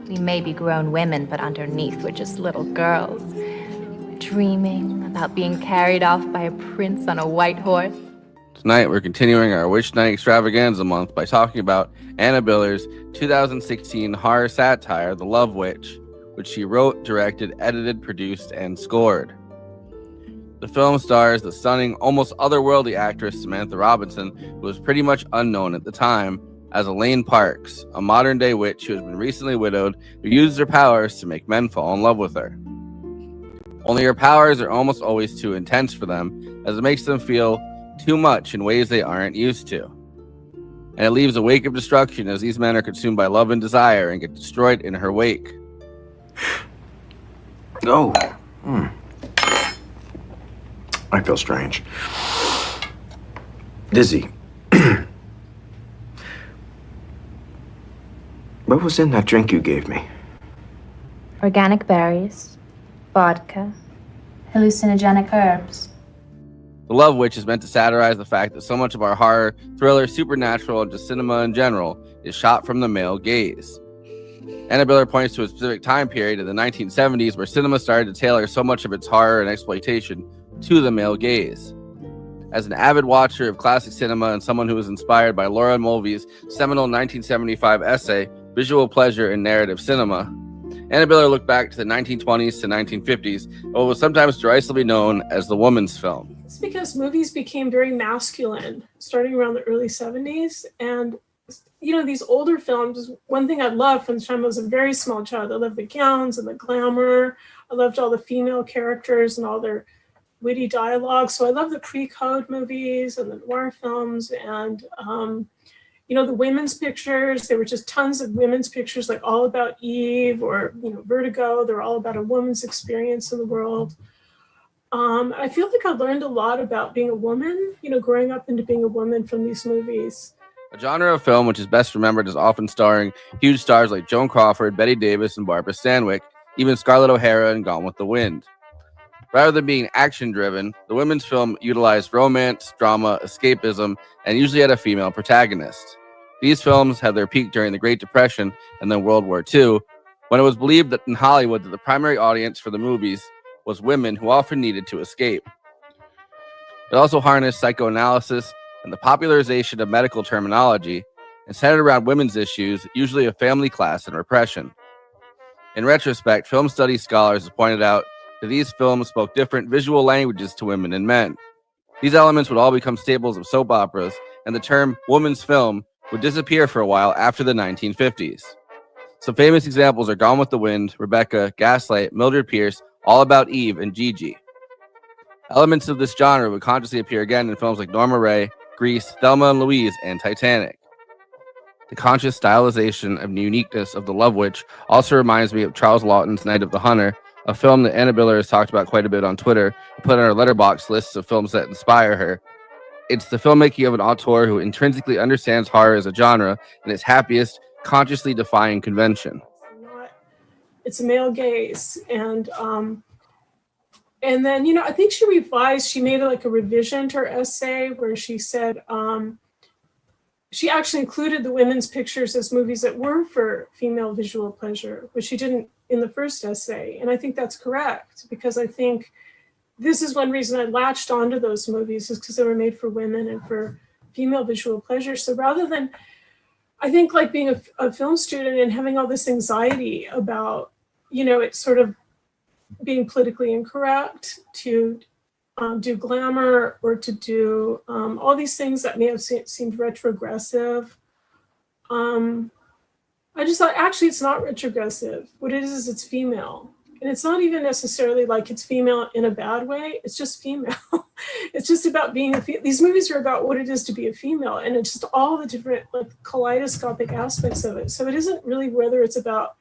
We may be grown women, but underneath we're just little girls, dreaming about being carried off by a prince on a white horse. Tonight, we're continuing our Witch Night Extravaganza month by talking about Anna Biller's 2016 horror satire, The Love Witch, which she wrote, directed, edited, produced, and scored. The film stars the stunning, almost otherworldly actress Samantha Robinson, who was pretty much unknown at the time, as Elaine Parks, a modern-day witch who has been recently widowed, who uses her powers to make men fall in love with her. Only her powers are almost always too intense for them, as it makes them feel too much in ways they aren't used to. And it leaves a wake of destruction as these men are consumed by love and desire and get destroyed in her wake. Oh. I feel strange. Dizzy. What was in that drink you gave me? Organic berries, vodka, hallucinogenic herbs. The Love Witch is meant to satirize the fact that so much of our horror, thriller, supernatural, and just cinema in general is shot from the male gaze. Anna Biller points to a specific time period in the 1970s where cinema started to tailor so much of its horror and exploitation to the male gaze. As an avid watcher of classic cinema and someone who was inspired by Laura Mulvey's seminal 1975 essay, Visual Pleasure in Narrative Cinema, Anna Biller looked back to the 1920s to 1950s, what was sometimes derisively known as the woman's film. It's because movies became very masculine starting around the early 70s. And, you know, these older films, one thing I loved from the time I was a very small child, I loved the gowns and the glamour. I loved all the female characters and all their witty dialogue. So I love the pre-code movies and the noir films and, you know, the women's pictures. There were just tons of women's pictures, like All About Eve or, you know, Vertigo. They're all about a woman's experience in the world. I feel like I learned a lot about being a woman, you know, growing up into being a woman from these movies. A genre of film which is best remembered as often starring huge stars like Joan Crawford, Bette Davis, and Barbara Stanwyck, even Scarlett O'Hara in Gone with the Wind. Rather than being action-driven, the women's film utilized romance, drama, escapism, and usually had a female protagonist. These films had their peak during the Great Depression and then World War II, when it was believed that in Hollywood that the primary audience for the movies was women who often needed to escape. It also harnessed psychoanalysis and the popularization of medical terminology and centered around women's issues, usually of family, class, and repression. In retrospect, film studies scholars have pointed out that these films spoke different visual languages to women and men. These elements would all become staples of soap operas, and the term woman's film would disappear for a while after the 1950s. Some famous examples are Gone with the Wind, Rebecca, Gaslight, Mildred Pierce, All About Eve, and Gigi. Elements of this genre would consciously appear again in films like Norma Ray, Grease, Thelma and Louise, and Titanic. The conscious stylization and uniqueness of The Love Witch also reminds me of Charles Laughton's Night of the Hunter, a film that Anna Biller has talked about quite a bit on Twitter, and put on her letterbox lists of films that inspire her. It's the filmmaking of an auteur who intrinsically understands horror as a genre and its happiest, consciously defying convention. Not It's a male gaze. And then, you know, I think she revised, she made like a revision to her essay where she said, she actually included the women's pictures as movies that were for female visual pleasure, but she didn't in the first essay. And I think that's correct, because I think this is one reason I latched onto those movies, is because they were made for women and for female visual pleasure. So rather than, I think, like being a film student and having all this anxiety about, you know, it's sort of being politically incorrect to do glamour or to do all these things that may have seemed retrogressive. I just thought, actually, it's not retrogressive. What it is it's female. And it's not even necessarily like it's female in a bad way. It's just female. It's just about being these movies are about what it is to be a female, and it's just all the different like kaleidoscopic aspects of it. So it isn't really whether it's about,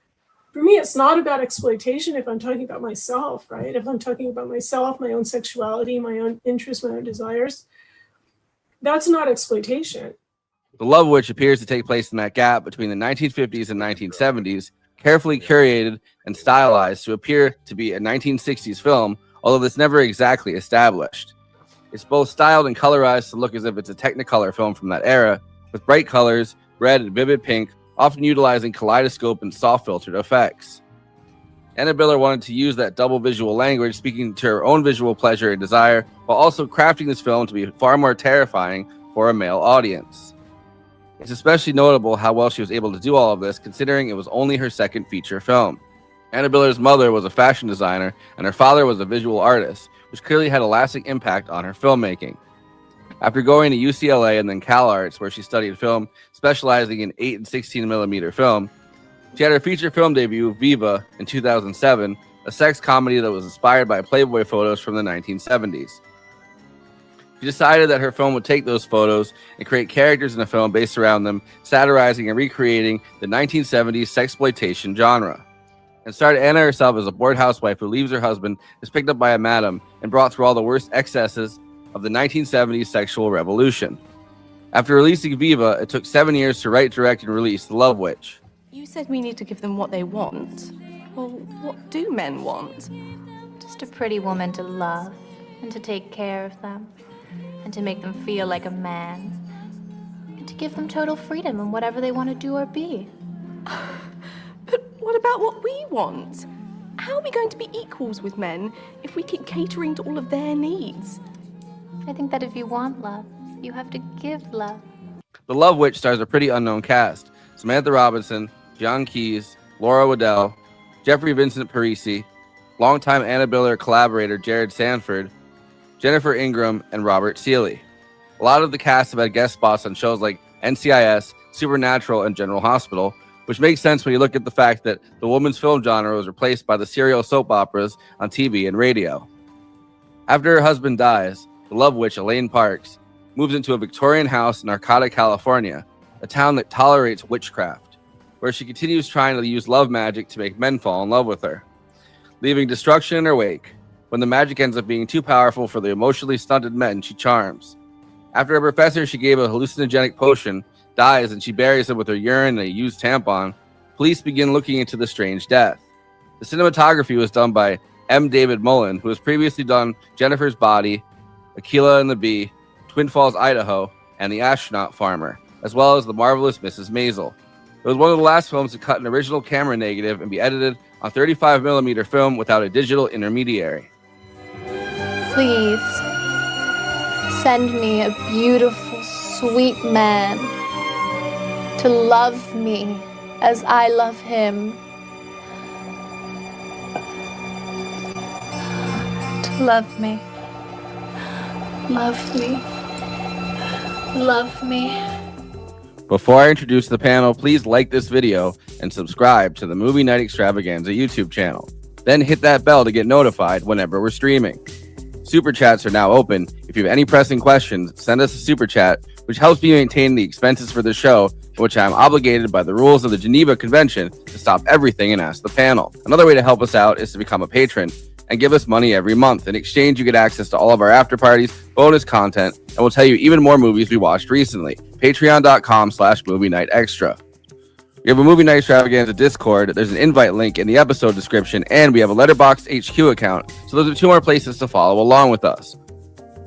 for me, it's not about exploitation if I'm talking about myself, right? If I'm talking about myself, my own sexuality, my own interests, my own desires, that's not exploitation. The Love Witch appears to take place in that gap between the 1950s and 1970s, carefully curated and stylized to appear to be a 1960s film, although that's never exactly established. It's both styled and colorized to look as if it's a Technicolor film from that era, with bright colors, red and vivid pink, often utilizing kaleidoscope and soft filtered effects. Anna Biller wanted to use that double visual language, speaking to her own visual pleasure and desire, while also crafting this film to be far more terrifying for a male audience. It's especially notable how well she was able to do all of this, considering it was only her second feature film. Anna Biller's mother was a fashion designer, and her father was a visual artist, which clearly had a lasting impact on her filmmaking. After going to UCLA and then CalArts, where she studied film, specializing in 8 and 16 millimeter film, she had her feature film debut, Viva, in 2007, a sex comedy that was inspired by Playboy photos from the 1970s. She decided that her film would take those photos and create characters in the film based around them, satirizing and recreating the 1970s sexploitation genre. And started Anna herself as a bored housewife who leaves her husband, is picked up by a madam, and brought through all the worst excesses of the 1970s sexual revolution. After releasing Viva, it took 7 years to write, direct, and release The Love Witch. You said we need to give them what they want. Well, what do men want? Just a pretty woman to love and to take care of them and to make them feel like a man and to give them total freedom in whatever they want to do or be. But what about what we want? How are we going to be equals with men if we keep catering to all of their needs? I think that if you want love, you have to give love. The Love Witch stars a pretty unknown cast: Samantha Robinson, John Keyes, Laura Waddell, Jeffrey Vincent Parisi, longtime Anna Biller collaborator Jared Sanford, Jennifer Ingram, and Robert Seeley. A lot of the cast have had guest spots on shows like NCIS, Supernatural, and General Hospital, which makes sense when you look at the fact that the women's film genre was replaced by the serial soap operas on TV and radio. After her husband dies, the Love Witch, Elaine Parks, moves into a Victorian house in Arcata, California, a town that tolerates witchcraft, where she continues trying to use love magic to make men fall in love with her, leaving destruction in her wake when the magic ends up being too powerful for the emotionally stunted men she charms. After a professor she gave a hallucinogenic potion dies and she buries him with her urine and a used tampon, police begin looking into the strange death. The cinematography was done by M. David Mullen, who has previously done Jennifer's Body, Aquila and the Bee, Twin Falls, Idaho, and The Astronaut Farmer, as well as The Marvelous Mrs. Maisel. It was one of the last films to cut an original camera negative and be edited on 35mm film without a digital intermediary. Please, send me a beautiful, sweet man to love me as I love him. To love me. Love me. Love me. Before I introduce the panel, please like this video and subscribe to the Movie Night Extravaganza YouTube channel. Then hit that bell to get notified whenever we're streaming. Super chats are now open. If you have any pressing questions, send us a super chat, which helps me maintain the expenses for the show, which I am obligated by the rules of the Geneva Convention to stop everything and ask the panel. Another way to help us out is to become a patron and give us money every month. In exchange, you get access to all of our after parties, bonus content, and we'll tell you even more movies we watched recently. Patreon.com/Movie Night Extra. We have a Movie Night Extravaganza Discord. There's an invite link in the episode description, and we have a Letterboxd HQ account. So those are 2 more places to follow along with us.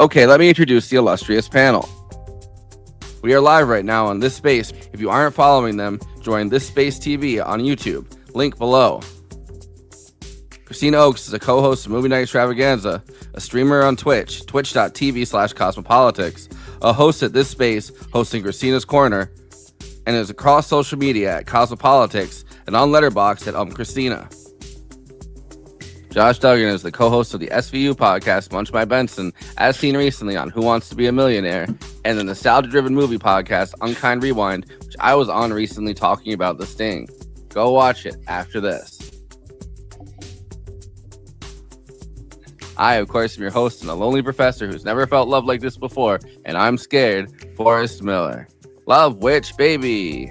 Okay, let me introduce the illustrious panel. We are live right now on This Space. If you aren't following them, join This Space TV on YouTube. Link below. Kristina Oakes is a co-host of Movie Night Extravaganza, a streamer on Twitch, twitch.tv/cosmopolitics, a host at This Space, hosting Kristina's Corner, and is across social media at Cosmopolitics and on Letterboxd at Kristina. Josh Duggan is the co-host of the SVU podcast Munch by Benson, as seen recently on Who Wants to Be a Millionaire, and the nostalgia-driven movie podcast Unkind Rewind, which I was on recently talking about The Sting. Go watch it after this. I, of course, am your host and a lonely professor who's never felt love like this before, and I'm scared, Forrest Miller. Love Witch, baby.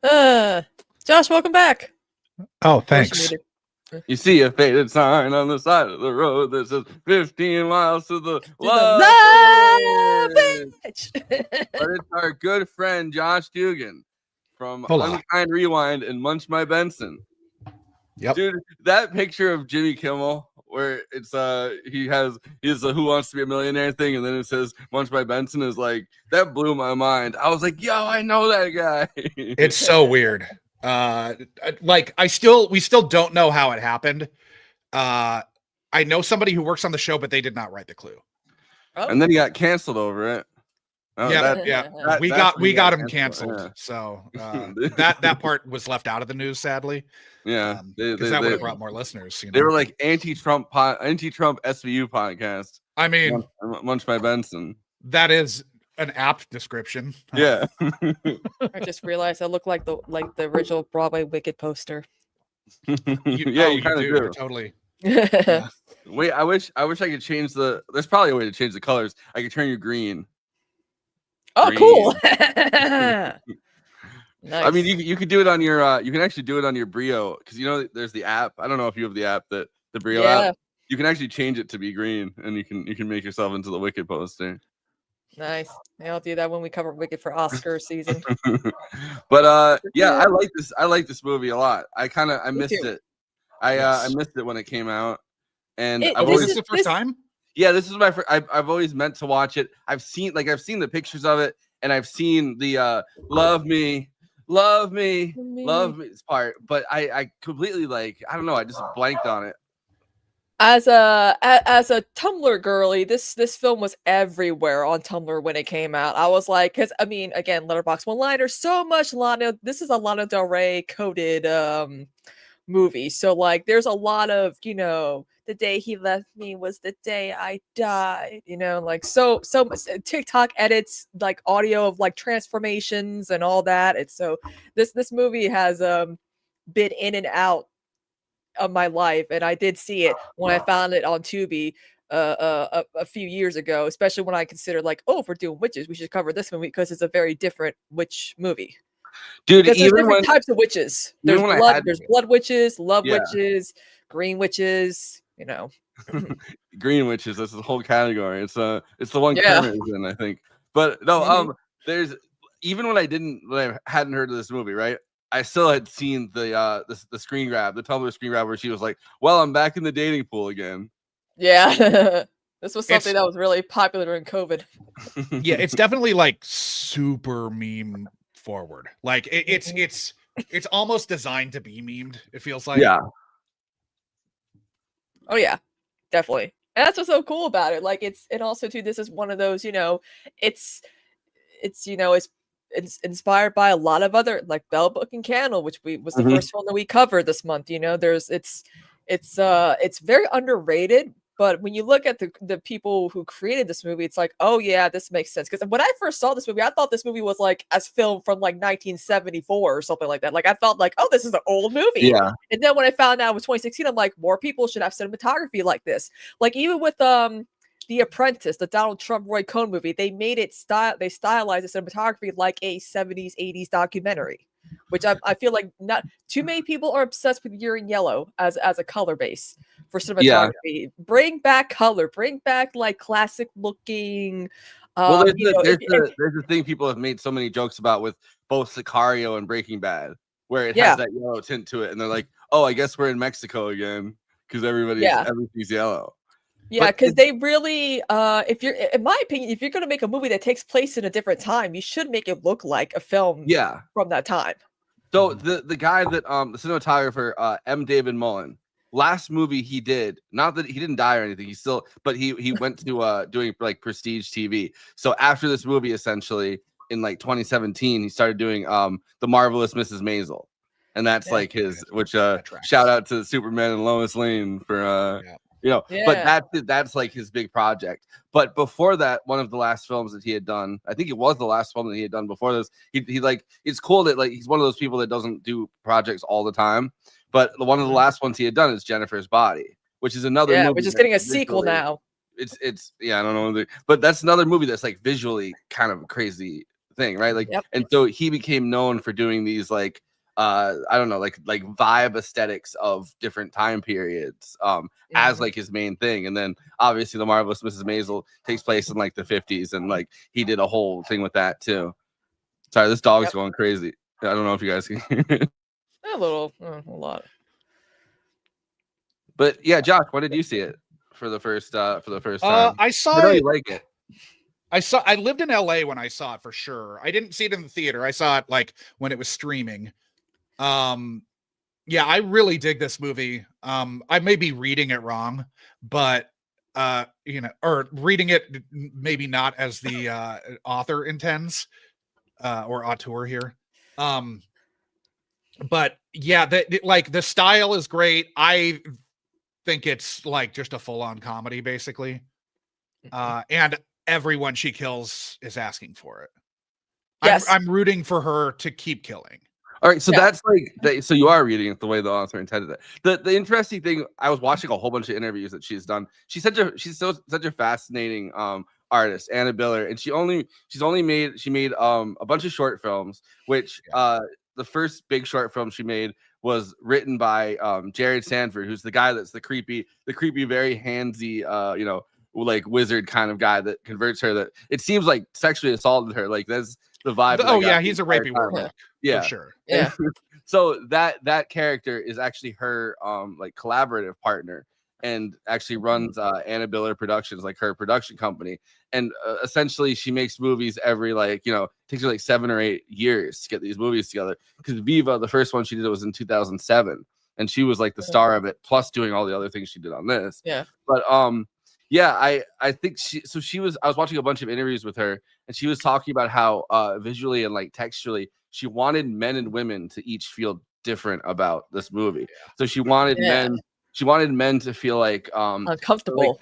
Josh, welcome back. Oh, thanks. You see a faded sign on the side of the road that says 15 miles to the love Bitch. But it's our good friend Josh Duggan from Hola. Unkind Rewind and Munch My Benson. Yep. Dude, that picture of Jimmy Kimmel where it's he has a Who Wants to Be a Millionaire thing, and then it says Munch by Benson, is like, that blew my mind. I was like, yo, I know that guy. It's so weird. Like we still don't know how it happened. I know somebody who works on the show, but they did not write the clue. Oh. And then he got canceled over it. Oh, We got him canceled. Yeah. So that part was left out of the news, sadly. Yeah, because that would have brought more listeners. They were like anti-Trump SVU podcast. I mean, Munch by Benson. That is an apt description. Yeah. I just realized I look like the original Broadway Wicked poster. You kind of do. Totally. Yeah. Wait, I wish I could change the. There's probably a way to change the colors. I could turn you green. Oh, Green. cool. Nice. I mean, you could do it on your. You can actually do it on your Brio, because there's the app. I don't know if you have the app, the Brio app. You can actually change it to be green, and you can make yourself into the Wicked poster. Nice. Yeah, I'll do that when we cover Wicked for Oscar season. But I like this movie a lot. I missed it. I missed it when it came out, and I've always the first time. Yeah, this is my first. I've always meant to watch it. I've seen the pictures of it, and I've seen the love me part, but I completely I don't know. I just blanked on it. As a Tumblr girly, this film was everywhere on Tumblr when it came out. I was like, because I mean, again, Letterboxd one-liner, so much Lana. This is a Lana Del Rey coded movie, so there's a lot of the day he left me was the day I died. So much TikTok edits, audio of transformations and all that. It's so this movie has been in and out of my life, and I did see it when I found it on Tubi a few years ago, especially when I considered if we're doing witches, we should cover this movie because it's a very different witch movie. Dude, because there's different types of witches. There's blood witches, love witches, green witches, Green witches, that's the whole category. It's the one Kermit is in, I think. But no, there's even when I hadn't heard of this movie, right? I still had seen the screen grab, the Tumblr screen grab, where she was like, "Well, I'm back in the dating pool again." Yeah, this was something that was really popular during COVID. Yeah, it's definitely super meme forward. It's almost designed to be memed. It feels like. Yeah. Oh yeah, definitely. And that's what's so cool about it. And also too, this is one of those, it's inspired by a lot of other Bell Book and Candle, which was the first one that we covered this month. It's very underrated, but when you look at the people who created this movie, it's oh yeah, this makes sense. Because when I first saw this movie, I thought this movie was as filmed from 1974 or something like that. I thought oh, this is an old movie. Yeah. And then when I found out it was 2016, I'm more people should have cinematography like this. Even with The Apprentice, the Donald Trump Roy Cohn movie, they made it they stylized the cinematography like a 70s, 80s documentary, which I feel not too many people are obsessed with Urine Yellow as a color base for cinematography. Yeah. Bring back color, bring back classic looking Well, there's You know, there's the thing people have made so many jokes about with both Sicario and Breaking Bad, where it Yeah. has that yellow tint to it, and they're like, "Oh, I guess we're in Mexico again because Yeah. everything's yellow." Yeah, But because they really, if you're, in my opinion, if you're going to make a movie that takes place in a different time, you should make it look like a film yeah. from that time. So the guy that the cinematographer M. David Mullen, last movie he did, not that he didn't die or anything, he went to doing like prestige TV. So after this movie, essentially in like 2017, he started doing The Marvelous Mrs. Maisel. And that's Yeah. like his, which That tracks. shout out to Superman and Lois Lane for Yeah. but that's like his big project. But before that, one of the last films that he had done, I think it was the last film that he had done before this. He like, it's cool that like he's one of those people that doesn't do projects all the time. But one of the last ones he had done is Jennifer's Body, which is another movie which is that getting a sequel visually- now. It's I don't know, but that's another movie that's like visually kind of a crazy thing, right? Like, and so he became known for doing these like I don't know, like vibe aesthetics of different time periods as like his main thing. And then obviously The Marvelous Mrs. Maisel takes place in like the 50s, and like he did a whole thing with that too. Sorry, this dog's going crazy. I don't know if you guys can hear it. A lot. But yeah, Josh, when did you see it for the first time? I saw I know it. you like it. I lived in LA when I saw it for sure. I didn't see it in the theater. I saw it like when it was streaming. Yeah, I really dig this movie. I may be reading it wrong, but or reading it maybe not as the author intends or auteur here. But yeah, the style is great. I think it's like just a full-on comedy basically. And everyone she kills is asking for it. Yes. I'm rooting for her to keep killing. All right, so that's like so you are reading it the way the author intended it. The interesting thing, I was watching a whole bunch of interviews that she's done. She's such a fascinating artist, Anna Biller, and she made a bunch of short films, which the first big short film she made was written by Jared Sanford, who's the guy that's the creepy, very handsy, like wizard kind of guy that converts her. That it seems like sexually assaulted her. Like that's the vibe. Oh yeah, he's a rapey warlock. Yeah, for sure. Yeah. So that character is actually her like collaborative partner, and actually runs Anna Biller Productions, like her production company. And essentially she makes movies every takes her like 7 or 8 years to get these movies together. Because Viva, the first one she did, was in 2007, and she was like the star of it, plus doing all the other things she did on this. Yeah. But yeah, I think I was watching a bunch of interviews with her, and she was talking about how visually and like texturally she wanted men and women to each feel different about this movie. So she wanted men to feel like uncomfortable.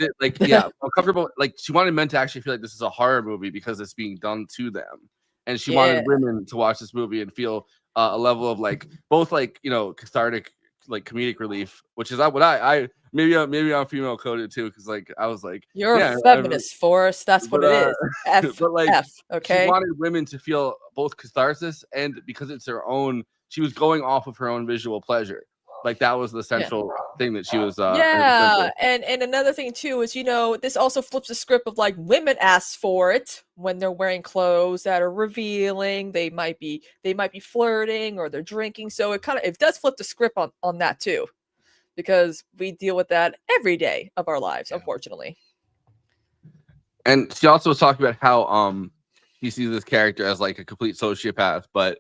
uncomfortable. Like she wanted men to actually feel like this is a horror movie because it's being done to them. And she wanted women to watch this movie and feel a level of like both like, cathartic, like comedic relief, which is what I maybe I'm female coded too, because like I was like, you're a feminist, Forrest. That's what it is. F. Okay. She wanted women to feel both catharsis, and because it's her own, she was going off of her own visual pleasure. Like that was the central thing that she was. And another thing too is this also flips the script of like women ask for it when they're wearing clothes that are revealing. They might be flirting or they're drinking. So it does flip the script on that too, because we deal with that every day of our lives, unfortunately. And she also was talking about how he sees this character as like a complete sociopath, but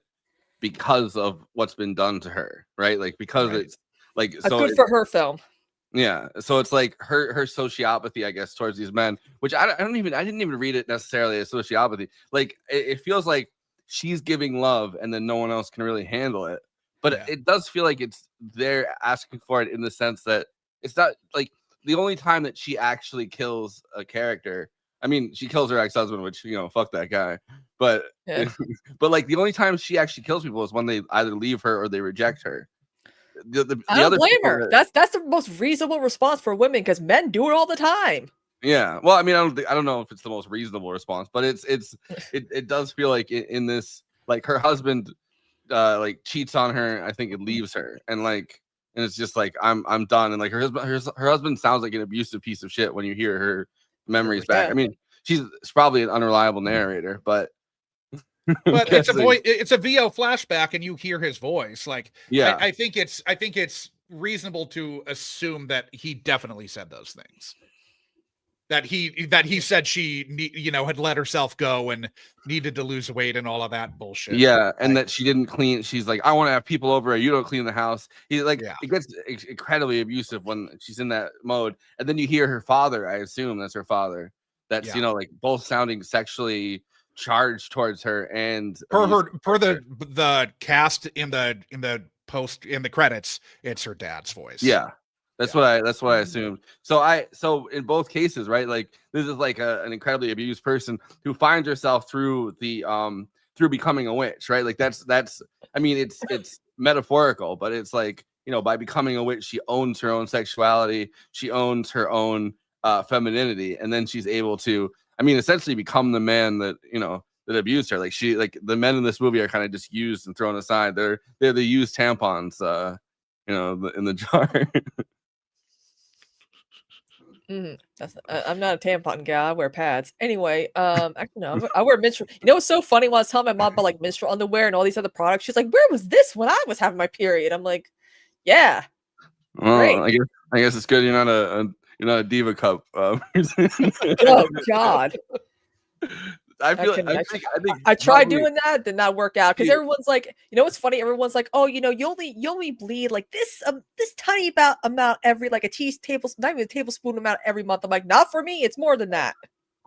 because of what's been done to her, right? Like because it's like good for her film. Yeah, so it's like her sociopathy, I guess, towards these men, which I didn't even read it necessarily as sociopathy. Like it feels like she's giving love, and then no one else can really handle it. But it does feel like they're asking for it in the sense that it's not like the only time that she actually kills a character. I mean, she kills her ex-husband, which fuck that guy. But but like the only time she actually kills people is when they either leave her or they reject her. I don't blame her. That's the most reasonable response for women, because men do it all the time. Yeah. Well, I mean, I don't know if it's the most reasonable response, but it does feel like in this, like her husband like cheats on her. I think it leaves her, and it's just like I'm done. And like her husband sounds like an abusive piece of shit when you hear her memories back. I mean, she's probably an unreliable narrator, but But it's a guessing. voice. It's a VO flashback, and you hear his voice. Like, Yeah. I think it's reasonable to assume that he definitely said those things. That he said she, had let herself go and needed to lose weight and all of that bullshit. Yeah, and that she didn't clean. She's like, I want to have people over. You don't clean the house. He like Yeah. it gets incredibly abusive when she's in that mode, and then you hear her father. I assume that's her father. That's Yeah. like both sounding sexually charged towards her and Per abusive. the cast in the post in the credits, it's her dad's voice. Yeah. That's what I assumed. So in both cases, right? Like this is like an incredibly abused person who finds herself through the through becoming a witch, right? Like that's I mean it's metaphorical, but it's like, by becoming a witch, she owns her own sexuality, she owns her own femininity, and then she's able to, essentially become the man that, that abused her. Like the men in this movie are kind of just used and thrown aside. They're the used tampons in the jar. I'm not a tampon guy. I wear pads. Anyway, actually no, I wear menstrual. You know what's so funny? When I was telling my mom about like menstrual underwear and all these other products, she's like, "Where was this when I was having my period?" I'm like, "Yeah, great." Well, I guess it's good you're not a diva cup. Oh God. I tried doing that, did not work out because everyone's like, what's funny? Everyone's like, oh, you only bleed like this tiny amount every like not even a tablespoon amount every month. I'm like, not for me. It's more than that.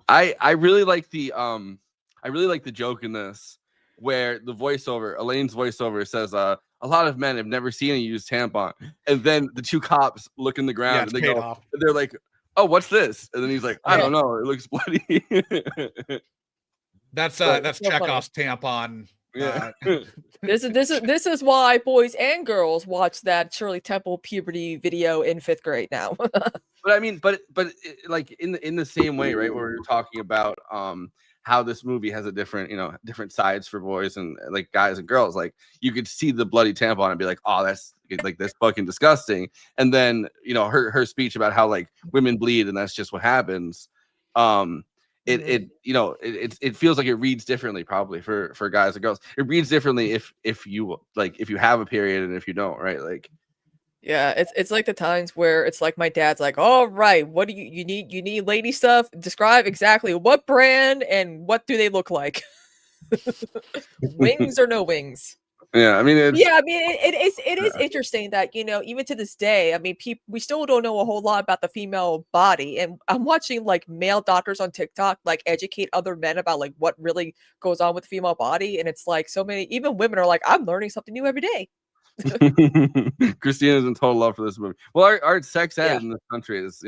I really like the joke in this where the voiceover, Elaine's voiceover says, a lot of men have never seen a used tampon, and then the two cops look in the ground and they go, they're like, oh, what's this? And then he's like, I don't know, it looks bloody. That's so Chekhov's tampon. Yeah. This is why boys and girls watch that Shirley Temple puberty video in 5th grade now. but like in the same way, right? Where we're talking about how this movie has a different sides for boys and like guys and girls. Like you could see the bloody tampon and be like, oh, that's fucking disgusting. And then her speech about how like women bleed and that's just what happens. It feels like it reads differently probably for guys and girls. It reads differently if you have a period and if you don't, right? Like, yeah, it's like the times where it's like my dad's like, all right, what do you need lady stuff? Describe exactly what brand and what do they look like? Wings or no wings? Yeah, it is interesting that even to this day, we still don't know a whole lot about the female body, and I'm watching like male doctors on TikTok like educate other men about like what really goes on with the female body, and it's like so many even women are like, I'm learning something new every day. Kristina's in total love for this movie. Well, our sex ed in this country is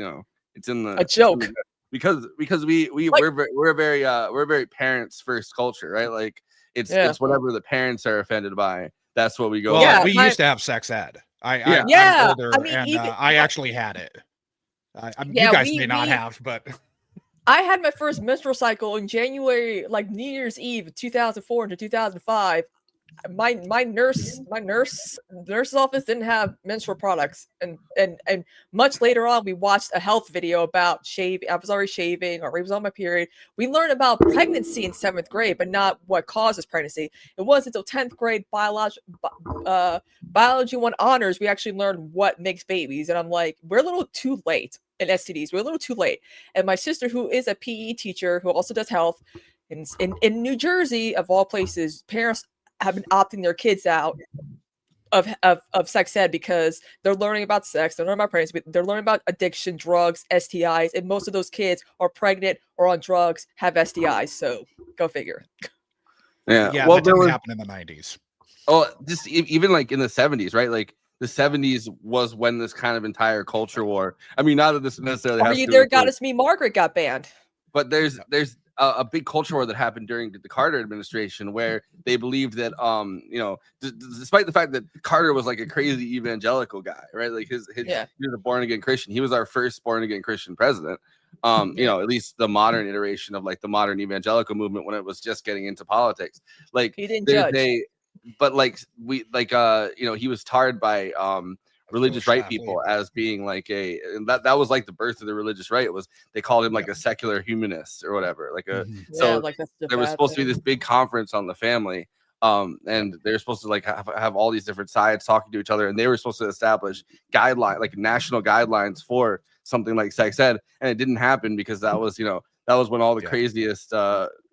it's in the a joke because we're a very parents first culture, right? Like it's whatever the parents are offended by, that's what we go. Well, we used to have sex ed. I'm older, I actually had it. You guys may not have, but I had my first menstrual cycle in January, like New Year's Eve, 2004 into 2005. My nurse's office didn't have menstrual products, and much later on we watched a health video about shaving. I was already shaving, or I was on my period. We learned about pregnancy in 7th grade, but not what causes pregnancy. It wasn't until 10th grade biology 1 honors we actually learned what makes babies, and I'm like, we're a little too late in STDs. We're a little too late. And my sister, who is a PE teacher who also does health in New Jersey, of all places, parents have been opting their kids out of sex ed because they're learning about sex, they're learning about pregnancy, they're learning about addiction, drugs, STIs, and most of those kids are pregnant or on drugs, have STIs. So go figure. Yeah. Well, that didn't happen in the 90s. Oh, just even like in the 70s, right? Like the 70s was when this kind of entire culture war. Not that this necessarily has to there Goddess Me Margaret got banned. But there's a big culture war that happened during the Carter administration where they believed that despite the fact that Carter was like a crazy evangelical guy, right? Like he was a born again Christian. He was our first born again Christian president. At least the modern iteration of like the modern evangelical movement when it was just getting into politics. Like he didn't judge. But like he was tarred by religious right Sadly. people as being like and that was like the birth of the religious right. It was, they called him like a secular humanist or whatever, like a Mhm. so like that's the there was bad supposed to be thing. this big conference on the family, and they're supposed to like have all these different sides talking to each other, and they were supposed to establish like national guidelines for something like sex ed, and it didn't happen because that was when all the craziest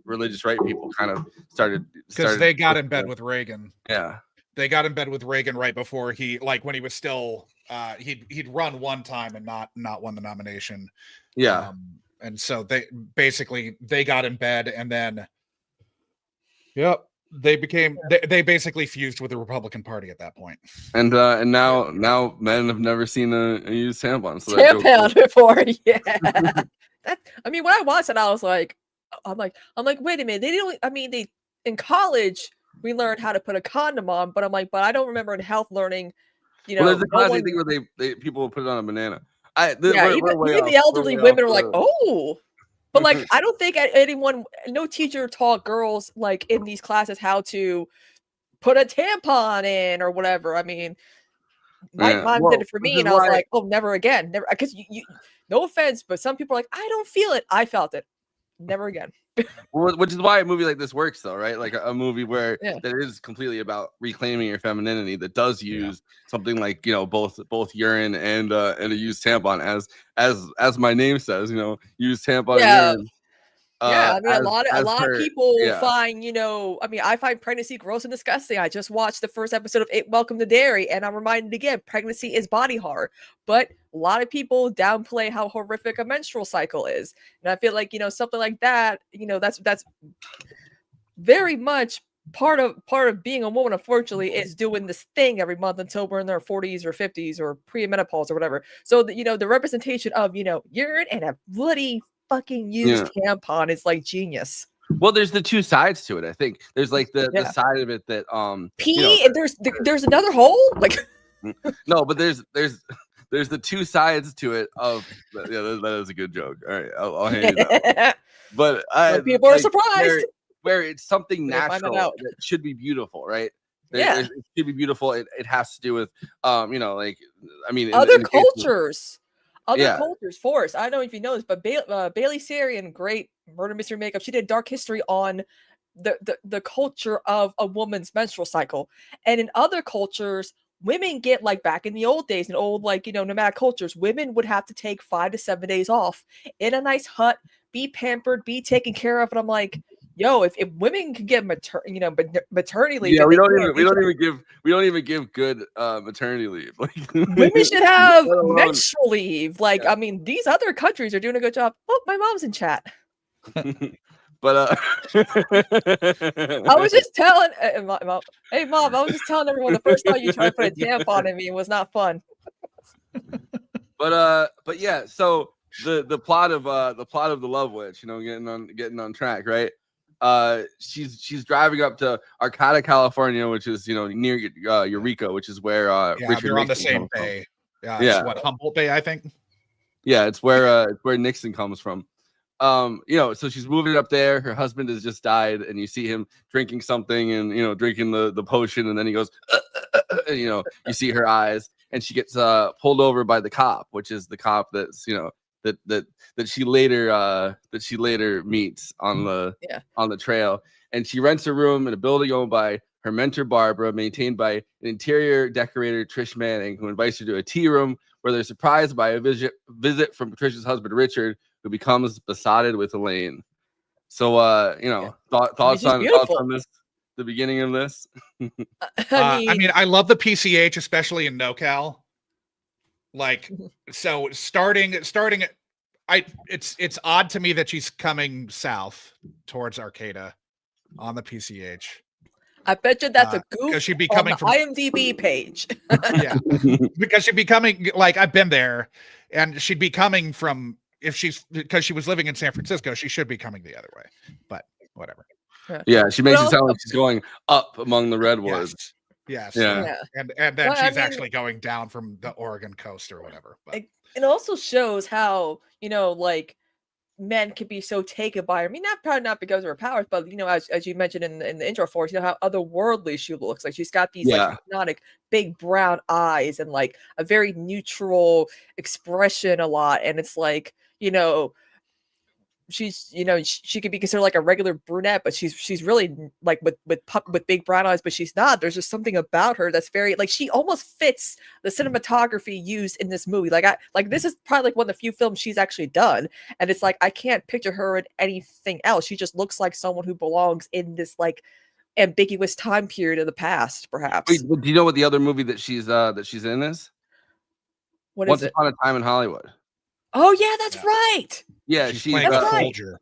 religious right people kind of started Because they got in bed with Reagan. Yeah. They got in bed with Reagan right before he, like when he was still he'd run one time and not won the nomination. Yeah. And so they got in bed, and then they basically fused with the Republican Party at that point. And now men have never seen a used tampon. So Tampon before, yeah. I mean, when I watched it, I was like, I'm like, wait a minute. They didn't. I mean, they in college we learned how to put a condom on, but I'm like, but I don't remember in health learning. Well, there's a classic thing where they people will put it on a banana. Even the elderly women are like, oh. But like, I don't think no teacher taught girls like in these classes how to put a tampon in or whatever. I mean, my mom did it for me, and I was like, oh, never again, never. Because you, no offense, but some people are like, I don't feel it. I felt it. Never again. Well, which is why a movie like this works, though, right? Like a movie where that is completely about reclaiming your femininity, that does use something like both urine and a used tampon, as my name says, used tampon and urine. I mean, a lot of people find, I mean, I find pregnancy gross and disgusting. I just watched the first episode of Welcome to Dairy, and I'm reminded again, pregnancy is body horror. But a lot of people downplay how horrific a menstrual cycle is. And I feel like, something like that, that's very much part of being a woman, unfortunately, is doing this thing every month until we're in their 40s or 50s or pre-menopause or whatever. So, the representation of, urine and a bloody fucking used tampon is like genius. Well, there's the two sides to it. I think there's like the side of it that pee and there's another hole, like no, but there's the two sides to it of that is a good joke. All right, I'll hand you that. But people are surprised where it's something natural that should be beautiful, right? It should be beautiful. It has to do with like, I mean, other cultures. Other cultures, Forrest. I don't know if you know this, but Bailey Sarian, great murder mystery makeup. She did dark history on the culture of a woman's menstrual cycle, and in other cultures, women get, like back in the old days, in old nomadic cultures, women would have to take 5 to 7 days off in a nice hut, be pampered, be taken care of, and I'm like, yo, if women can get maternity leave, we don't even give good maternity leave. Like, women should have menstrual leave. Like, I mean, these other countries are doing a good job. Oh, my mom's in chat. But I was just telling, hey mom, I was just telling everyone the first time you tried to put a tampon in me was not fun. But yeah, so the plot of the Love Witch, getting on track, right? She's driving up to Arcata, California, which is near Eureka, which is where Richard they're on the Nixon same bay. It's what, Humboldt Bay, I think. Yeah, it's where Nixon comes from. So she's moving up there. Her husband has just died, and you see him drinking something and drinking the potion, and then he goes, and, you see her eyes, and she gets pulled over by the cop, which is the cop that's that she later meets on the trail, and she rents a room in a building owned by her mentor Barbara, maintained by an interior decorator Trish Manning, who invites her to a tea room where they're surprised by a visit from Patricia's husband Richard, who becomes besotted with Elaine. So thoughts on this, the beginning of this? I mean, I love the PCH, especially in NoCal. Like, so starting it's odd to me that she's coming south towards Arcata on the PCH. I bet you that's a goof she'd be coming from IMDb page. Yeah, because she'd be coming, like, I've been there, and she'd be coming from, because she was living in San Francisco, she should be coming the other way, but whatever. Yeah, she makes it sound like she's going up among the redwoods. Yes. Yeah. And then she's actually going down from the Oregon coast or whatever. But it also shows how, like, men can be so taken by her. I mean, probably not because of her powers, but as you mentioned in the intro for us, how otherworldly she looks. Like she's got these like hypnotic big brown eyes and like a very neutral expression a lot, and it's like she's she could be considered like a regular brunette, but she's really like with big brown eyes, but she's not. There's just something about her that's very like she almost fits the cinematography used in this movie. Like this is probably like one of the few films she's actually done, and it's like I can't picture her in anything else. She just looks like someone who belongs in this like ambiguous time period of the past, perhaps. Wait, do you know what the other movie that she's in is? What Once is it? Upon a Time in Hollywood. Oh yeah, that's right. Yeah, she's she's playing that's a right. soldier.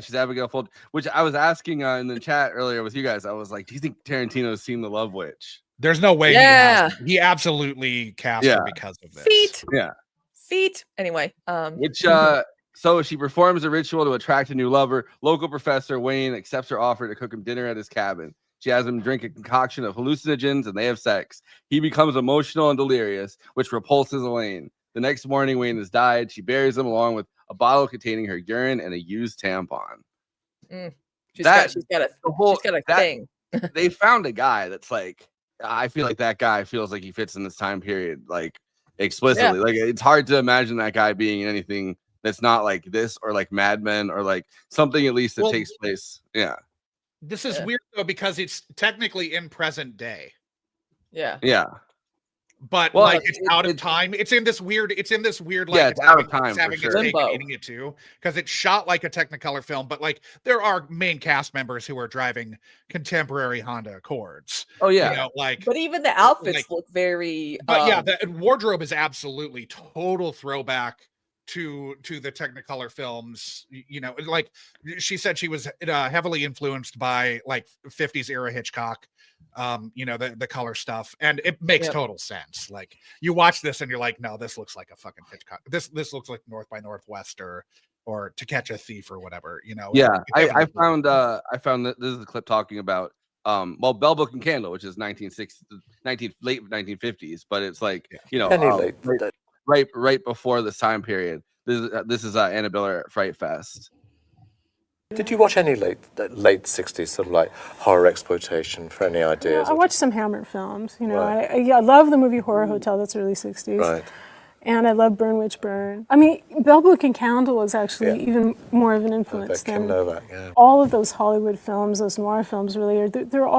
She's Abigail Folger. Which I was asking in the chat earlier with you guys. I was like, do you think Tarantino's seen The Love Witch? There's no way. Yeah. He absolutely cast her because of this. Feet. Anyway, so she performs a ritual to attract a new lover. Local professor Wayne accepts her offer to cook him dinner at his cabin. She has him drink a concoction of hallucinogens and they have sex. He becomes emotional and delirious, which repulses Elaine. The next morning, Wayne has died. She buries him along with a bottle containing her urine and a used tampon. She's got a thing. They found a guy that's like, I feel like that guy feels like he fits in this time period, like explicitly. Like it's hard to imagine that guy being anything that's not like this or like Mad Men or like something at least that takes place. Yeah. This is weird though because it's technically in present day. Yeah. But like it's out of time. It's in this weird like it's out of time. It's having its cake and eating it too. Because it's shot like a Technicolor film, but like there are main cast members who are driving contemporary Honda Accords. Oh yeah. But even the outfits look very But the wardrobe is absolutely total throwback to the Technicolor films. Like she said she was heavily influenced by like 50s era Hitchcock. The color stuff, and it makes total sense. Like you watch this and you're like, no, this looks like a fucking Hitchcock. This looks like North by Northwest or To Catch a Thief or whatever. I found that this is the clip talking about Bell Book and Candle, which is late 1950s, but it's like right before this time period. This is Annabelle at Fright Fest. Did you watch any late 60s sort of like horror exploitation for any ideas? I watched some Hammer films. I love the movie Horror Hotel. That's early 60s. Right. And I love Burn Witch Burn. I mean, Bell Book and Candle was actually even more of an influence than all of those Hollywood films, those noir films really are. They're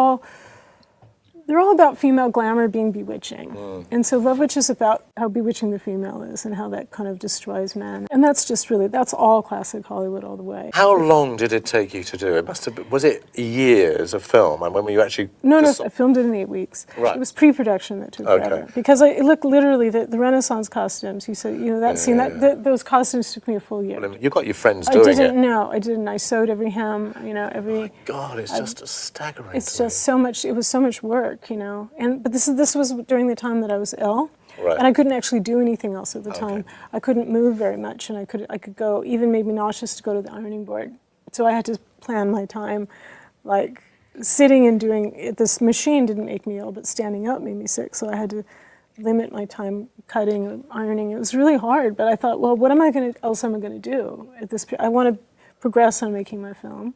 all about female glamour being bewitching. And so Love Witch is about how bewitching the female is and how that kind of destroys men. And that's all classic Hollywood all the way. How long did it take you to do it? Was it years of film? And when were you actually... No, I filmed it in 8 weeks. Right. It was pre-production that took forever. Because literally, the Renaissance costumes, you said, that scene, those costumes took me a full year. Well, you got your friends doing it. No, I didn't. I sewed every hem, every... Oh my God, it's just a staggering. It's just so much, it was so much work. But this was during the time that I was ill, and I couldn't actually do anything else at the time. I couldn't move very much, and I could go, even made me nauseous to go to the ironing board. So I had to plan my time, like sitting and doing it. This machine didn't make me ill, but standing up made me sick. So I had to limit my time cutting and ironing. It was really hard, but I thought, well, what else am I going to do at this? I want to progress on making my film,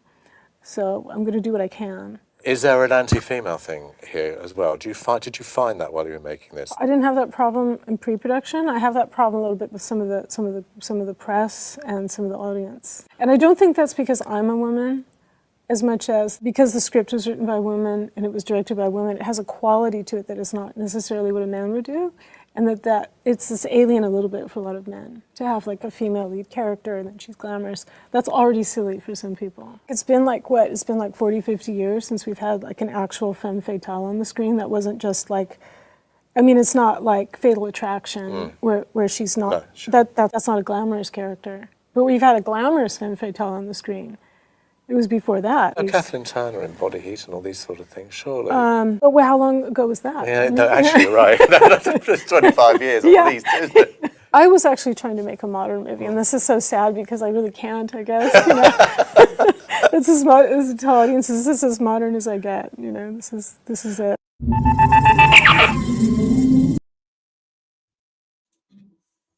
so I'm going to do what I can. Is there an anti-female thing here as well? Did you find that while you were making this? I didn't have that problem in pre-production. I have that problem a little bit with some of the press and some of the audience. And I don't think that's because I'm a woman, as much as because the script was written by women and it was directed by women. It has a quality to it that is not necessarily what a man would do, and that it's this alien a little bit for a lot of men to have like a female lead character and then she's glamorous. That's already silly for some people. It's been like 40, 50 years since we've had like an actual femme fatale on the screen that wasn't just like, it's not like Fatal Attraction where she's not, that's not a glamorous character. But we've had a glamorous femme fatale on the screen. It was before that. Kathleen Turner in Body Heat and all these sort of things, surely. But how long ago was that? Yeah, no, actually, you're right. That's 25 years at least, isn't it? I was actually trying to make a modern movie, and this is so sad because I really can't, I guess. It's as to tell audiences, this is as modern as I get. This is it.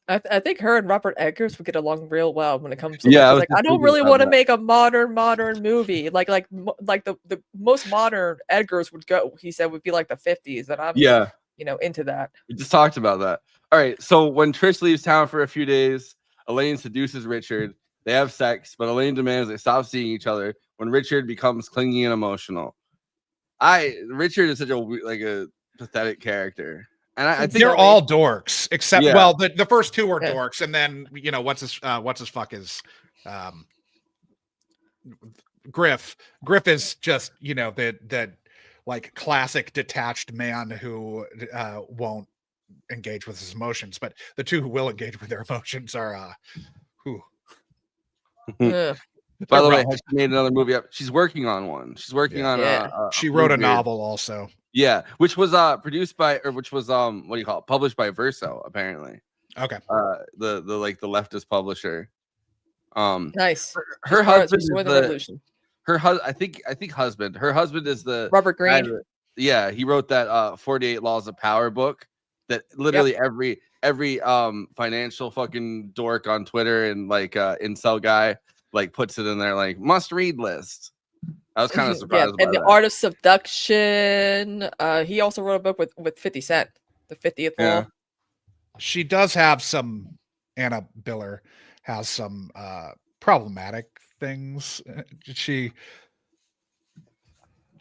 I think her and Robert Eggers would get along real well when it comes to Yeah, I was like, just I don't thinking really about want to that. make a modern movie like the most modern Eggers would go. He said would be like the 50s, and I'm Yeah, into that. we just talked about that. All right, so when Trish leaves town for a few days, Elaine seduces Richard. They have sex, but Elaine demands they stop seeing each other when Richard becomes clingy and emotional. Richard is such a pathetic character, and I think they're all dorks except Yeah. the first two are Yeah. dorks, and then what's his fuck is Griff. Griff is just that like classic detached man who won't engage with his emotions, but the two who will engage with their emotions are who. Ugh. By the way, rough. has she made another movie up? She's working on one. She's working on Yeah. She wrote a Bluebeard. novel also. Yeah, which was produced by, or which was what do you call it? Published by Verso, apparently. Okay. The leftist publisher. Nice. Her husband She's is the revolution. I think husband. Her husband is the Robert Greene. Yeah, he wrote that 48 Laws of Power book that literally every financial fucking dork on Twitter and like incel guy like puts it in their like must read list. I was kind of surprised by and the that. Art of Seduction. He also wrote a book with 50 Cent, the 50th Law. She does have some. Anna Biller has some problematic things. She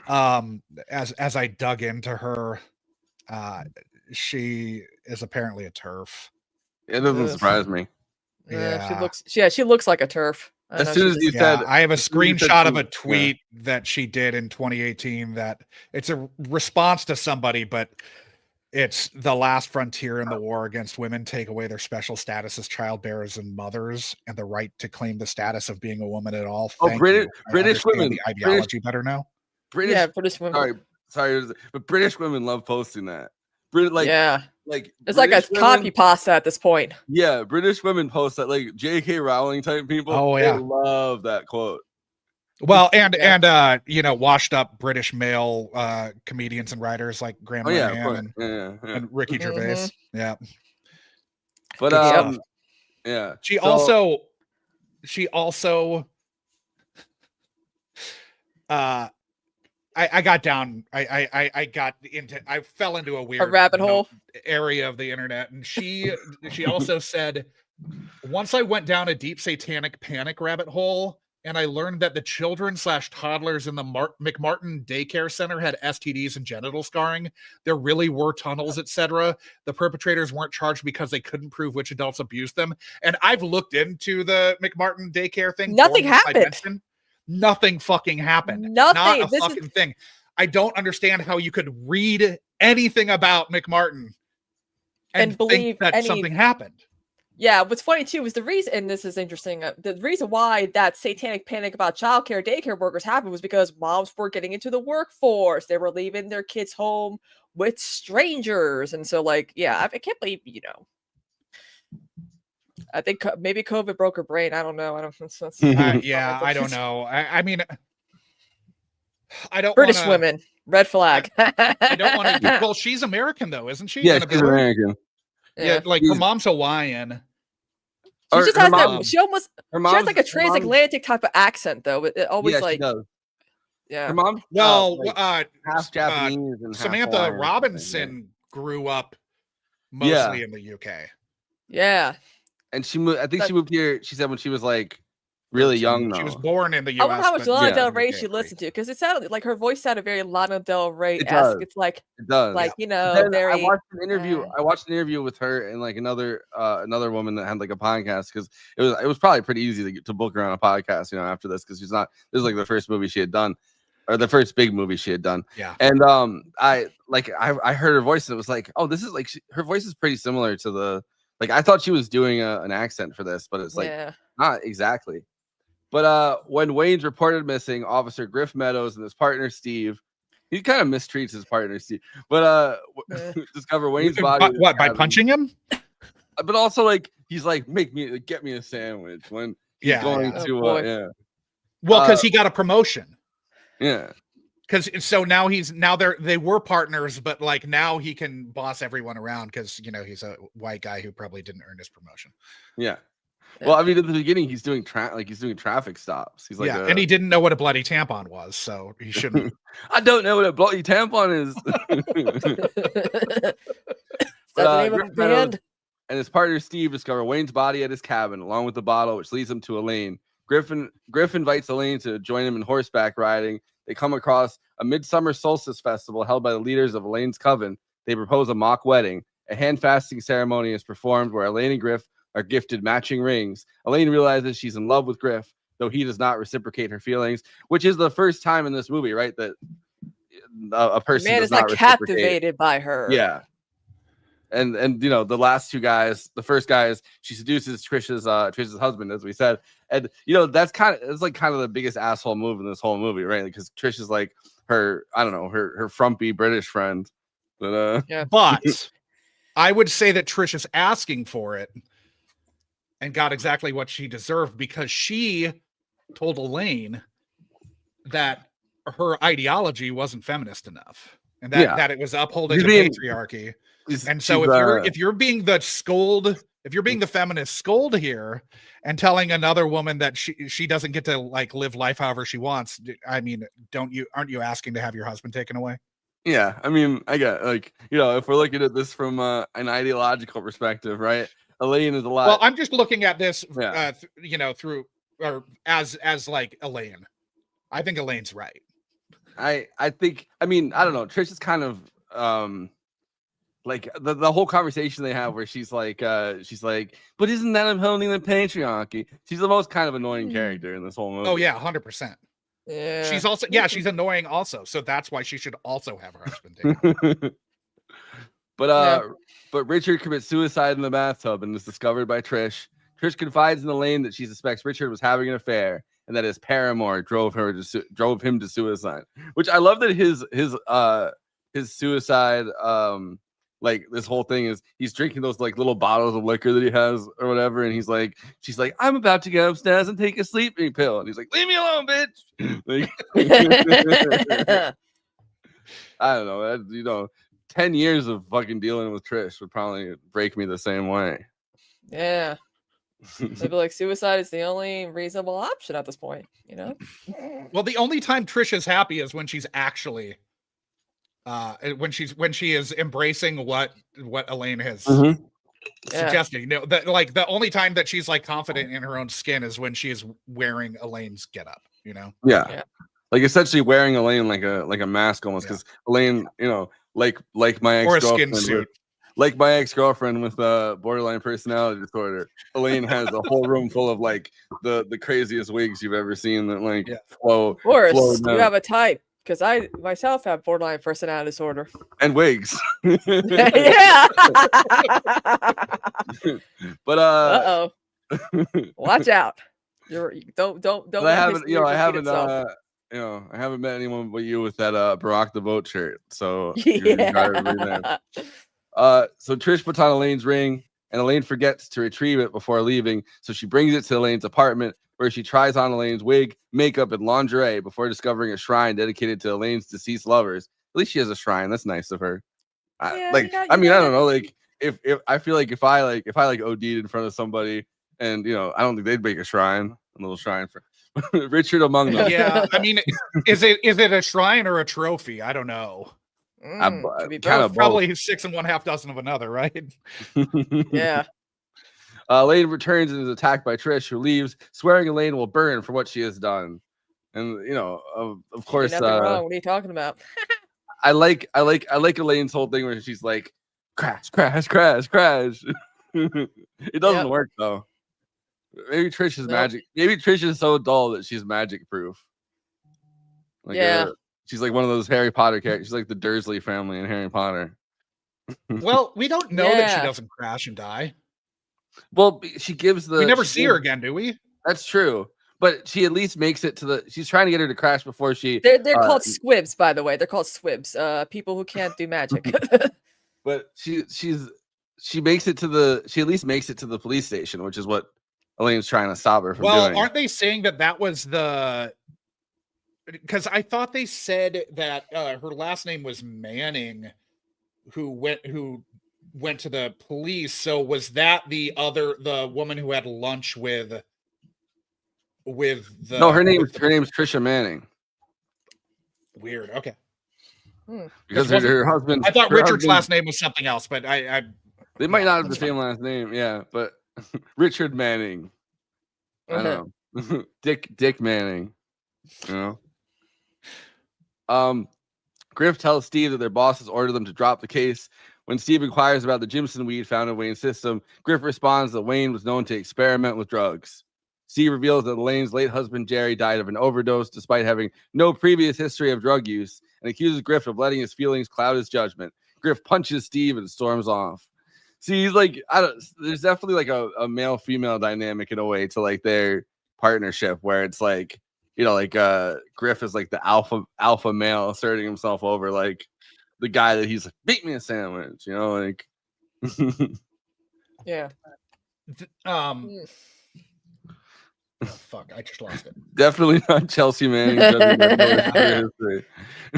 as I dug into her, she is apparently a TERF. It doesn't surprise me. Yeah, she looks like a TERF. As soon as you said, I have a screenshot of a tweet that she did in 2018 that it's a response to somebody, but it's the last frontier in the war against women take away their special status as childbearers and mothers and the right to claim the status of being a woman at all. British women, the ideology better now. British women. Sorry, but British women love posting that. Like it's like a copy pasta at this point. Yeah, British women post that, like J.K. Rowling type people. Oh yeah, they love that quote. Well, and washed up British male comedians and writers like Graham Linehan and Ricky Gervais. Yeah, but she also I got down. I fell into a weird rabbit hole area of the internet, and she also said, once I went down a deep satanic panic rabbit hole, and I learned that the children/toddlers in the McMartin daycare center had STDs and genital scarring. There really were tunnels, etc. The perpetrators weren't charged because they couldn't prove which adults abused them. And I've looked into the McMartin daycare thing. Nothing happened. Nothing fucking happened. Nothing. Not a fucking thing. I don't understand how you could read anything about McMartin and believe that something happened. Yeah, what's funny too is the reason, and this is interesting, the reason why that satanic panic about childcare, daycare workers happened was because moms were getting into the workforce. They were leaving their kids home with strangers. And so, like, yeah, I can't believe, I think maybe COVID broke her brain. I don't know. I don't know. I mean, I don't. British women, red flag. I don't want to. Well, she's American though, isn't she? Yeah, she's American. Yeah, like her mom's Hawaiian. She just has that. She has like a transatlantic type of accent though. It always she does. Yeah. Her mom. Half Japanese and Samantha half Robinson grew up mostly in the UK. Yeah. And she moved. I think she moved here. She said when she was like really young. She was born in the US. I wonder how much Lana Del Rey she listened to, because it sounded like her voice sounded very Lana Del Rey-esque. It's like it does. Like very. I watched an interview. I watched an interview with her and like another woman that had like a podcast, because it was probably pretty easy to book her on a podcast, after this, because she's not. This is like the first movie she had done, or the first big movie she had done. Yeah. And I heard her voice and it was like, oh, this is like her voice is pretty similar to the. Like, I thought she was doing an accent for this, but it's like not exactly. But when Wayne's reported missing, Officer Griff Meadows and his partner Steve, he kind of mistreats his partner Steve, but discover Wayne's body. What, by punching him? But also, like, he's like, get me a sandwich when he's going to Well, because he got a promotion. Yeah. because so now they were partners, but like now he can boss everyone around because he's a white guy who probably didn't earn his promotion. Yeah. Well, I mean, at the beginning, he's doing traffic stops. He's like, and he didn't know what a bloody tampon was, so he shouldn't. I don't know what a bloody tampon is. Is that the name of the band? And his partner Steve discover Wayne's body at his cabin, along with the bottle, which leads him to Elaine. Griff invites Elaine to join him in horseback riding. They come across a midsummer solstice festival held by the leaders of Elaine's coven. They propose a mock wedding. A hand-fasting ceremony is performed where Elaine and Griff are gifted matching rings. Elaine realizes she's in love with Griff, though he does not reciprocate her feelings, which is the first time in this movie, right, that a person man does is not reciprocate. captivated by her. Yeah. And the last two guys, the first guy is she seduces Trish's husband, as we said. And that's kind of the biggest asshole move in this whole movie, right? Because Trish is like her, I don't know, her frumpy British friend. But But I would say that Trish is asking for it and got exactly what she deserved because she told Elaine that her ideology wasn't feminist enough and that it was upholding the patriarchy. And so if you're being the scold, if you're being the feminist scold here and telling another woman that she doesn't get to like live life however she wants, I mean, aren't you asking to have your husband taken away? Yeah, I mean, I get if we're looking at this from an ideological perspective, right? Elaine is a lot. Well, I'm just looking at this, through or as like Elaine. I think Elaine's right. I think. I mean, I don't know. Trish is kind of like the whole conversation they have where she's like, but isn't that upholding the patriarchy? She's the most kind of annoying character in this whole movie. Oh yeah, 100%. Yeah. She's also she's annoying also, so that's why she should also have her husband taken. But Richard commits suicide in the bathtub and is discovered by Trish. Trish confides in Elaine that she suspects Richard was having an affair and that his paramour drove him to suicide. Which I love that his suicide like this whole thing is he's drinking those like little bottles of liquor that he has or whatever, and she's like, I'm about to go upstairs and take a sleeping pill, and he's like, leave me alone, bitch. Like, I don't know, 10 years of fucking dealing with Trish would probably break me the same way. Yeah. Maybe like suicide is the only reasonable option at this point, Well, the only time Trish is happy is when she's actually when she is embracing what Elaine has suggested. That like the only time that she's like confident in her own skin is when she is wearing Elaine's getup, Yeah. Like essentially wearing Elaine like a mask almost, because Elaine, like my ex-girlfriend like my ex-girlfriend with borderline personality disorder, Elaine has a whole room full of like the craziest wigs you've ever seen that like flow. Forrest, you have a type. Because I myself have borderline personality disorder and wigs. Yeah. But watch out! Don't. I haven't met anyone but you with that Barack the Vote shirt. So yeah. So Trish puts on Elaine's ring, and Elaine forgets to retrieve it before leaving. So she brings it to Elaine's apartment, where she tries on Elaine's wig, makeup, and lingerie before discovering a shrine dedicated to Elaine's deceased lovers. At least she has a shrine. That's nice of her. I don't know. Like, if I feel like if I OD'd in front of somebody, and I don't think they'd make a little shrine for Richard among them. Yeah, I mean, is it a shrine or a trophy? I don't know. Kind of probably 6 1/2 dozen of another, right? Yeah. Elaine returns and is attacked by Trish, who leaves, swearing Elaine will burn for what she has done. And of course, nothing wrong. What are you talking about? I like Elaine's whole thing where she's like, crash, crash, crash, crash. It doesn't work though. Maybe Trish is magic. Maybe Trish is so dull that she's magic proof. Like she's like one of those Harry Potter characters. She's like the Dursley family in Harry Potter. Well, we don't know that she doesn't crash and die. Well, she gives we never see her again, do we? That's true. But she at least makes it to she's trying to get her to crash before she. They're called squibs, by the way. They're called squibs. People who can't do magic. But she makes it to she at least makes it to the police station, which is what Elaine's trying to stop her from doing. Aren't they saying that was because I thought they said that her last name was Manning, who went to the police. So was that the woman who had lunch with the? No, her name's Trisha Manning. Weird. Okay. Because her husband. I thought Richard's last name was something else, but they might not have the same last name. Yeah, but Richard Manning. I don't know. Dick Manning. You know. Griff tells Steve that their bosses ordered them to drop the case. When Steve inquires about the Jimson weed found in Wayne's system, Griff responds that Wayne was known to experiment with drugs. Steve reveals that Elaine's late husband, Jerry, died of an overdose despite having no previous history of drug use, and accuses Griff of letting his feelings cloud his judgment. Griff punches Steve and storms off. See, he's like, there's definitely like a male-female dynamic in a way to like their partnership where it's like, you know, like Griff is like the alpha male asserting himself over like the guy that he's like, beat me a sandwich, you know, like. Yeah. Oh, fuck, I just lost it. Definitely not Chelsea Manning.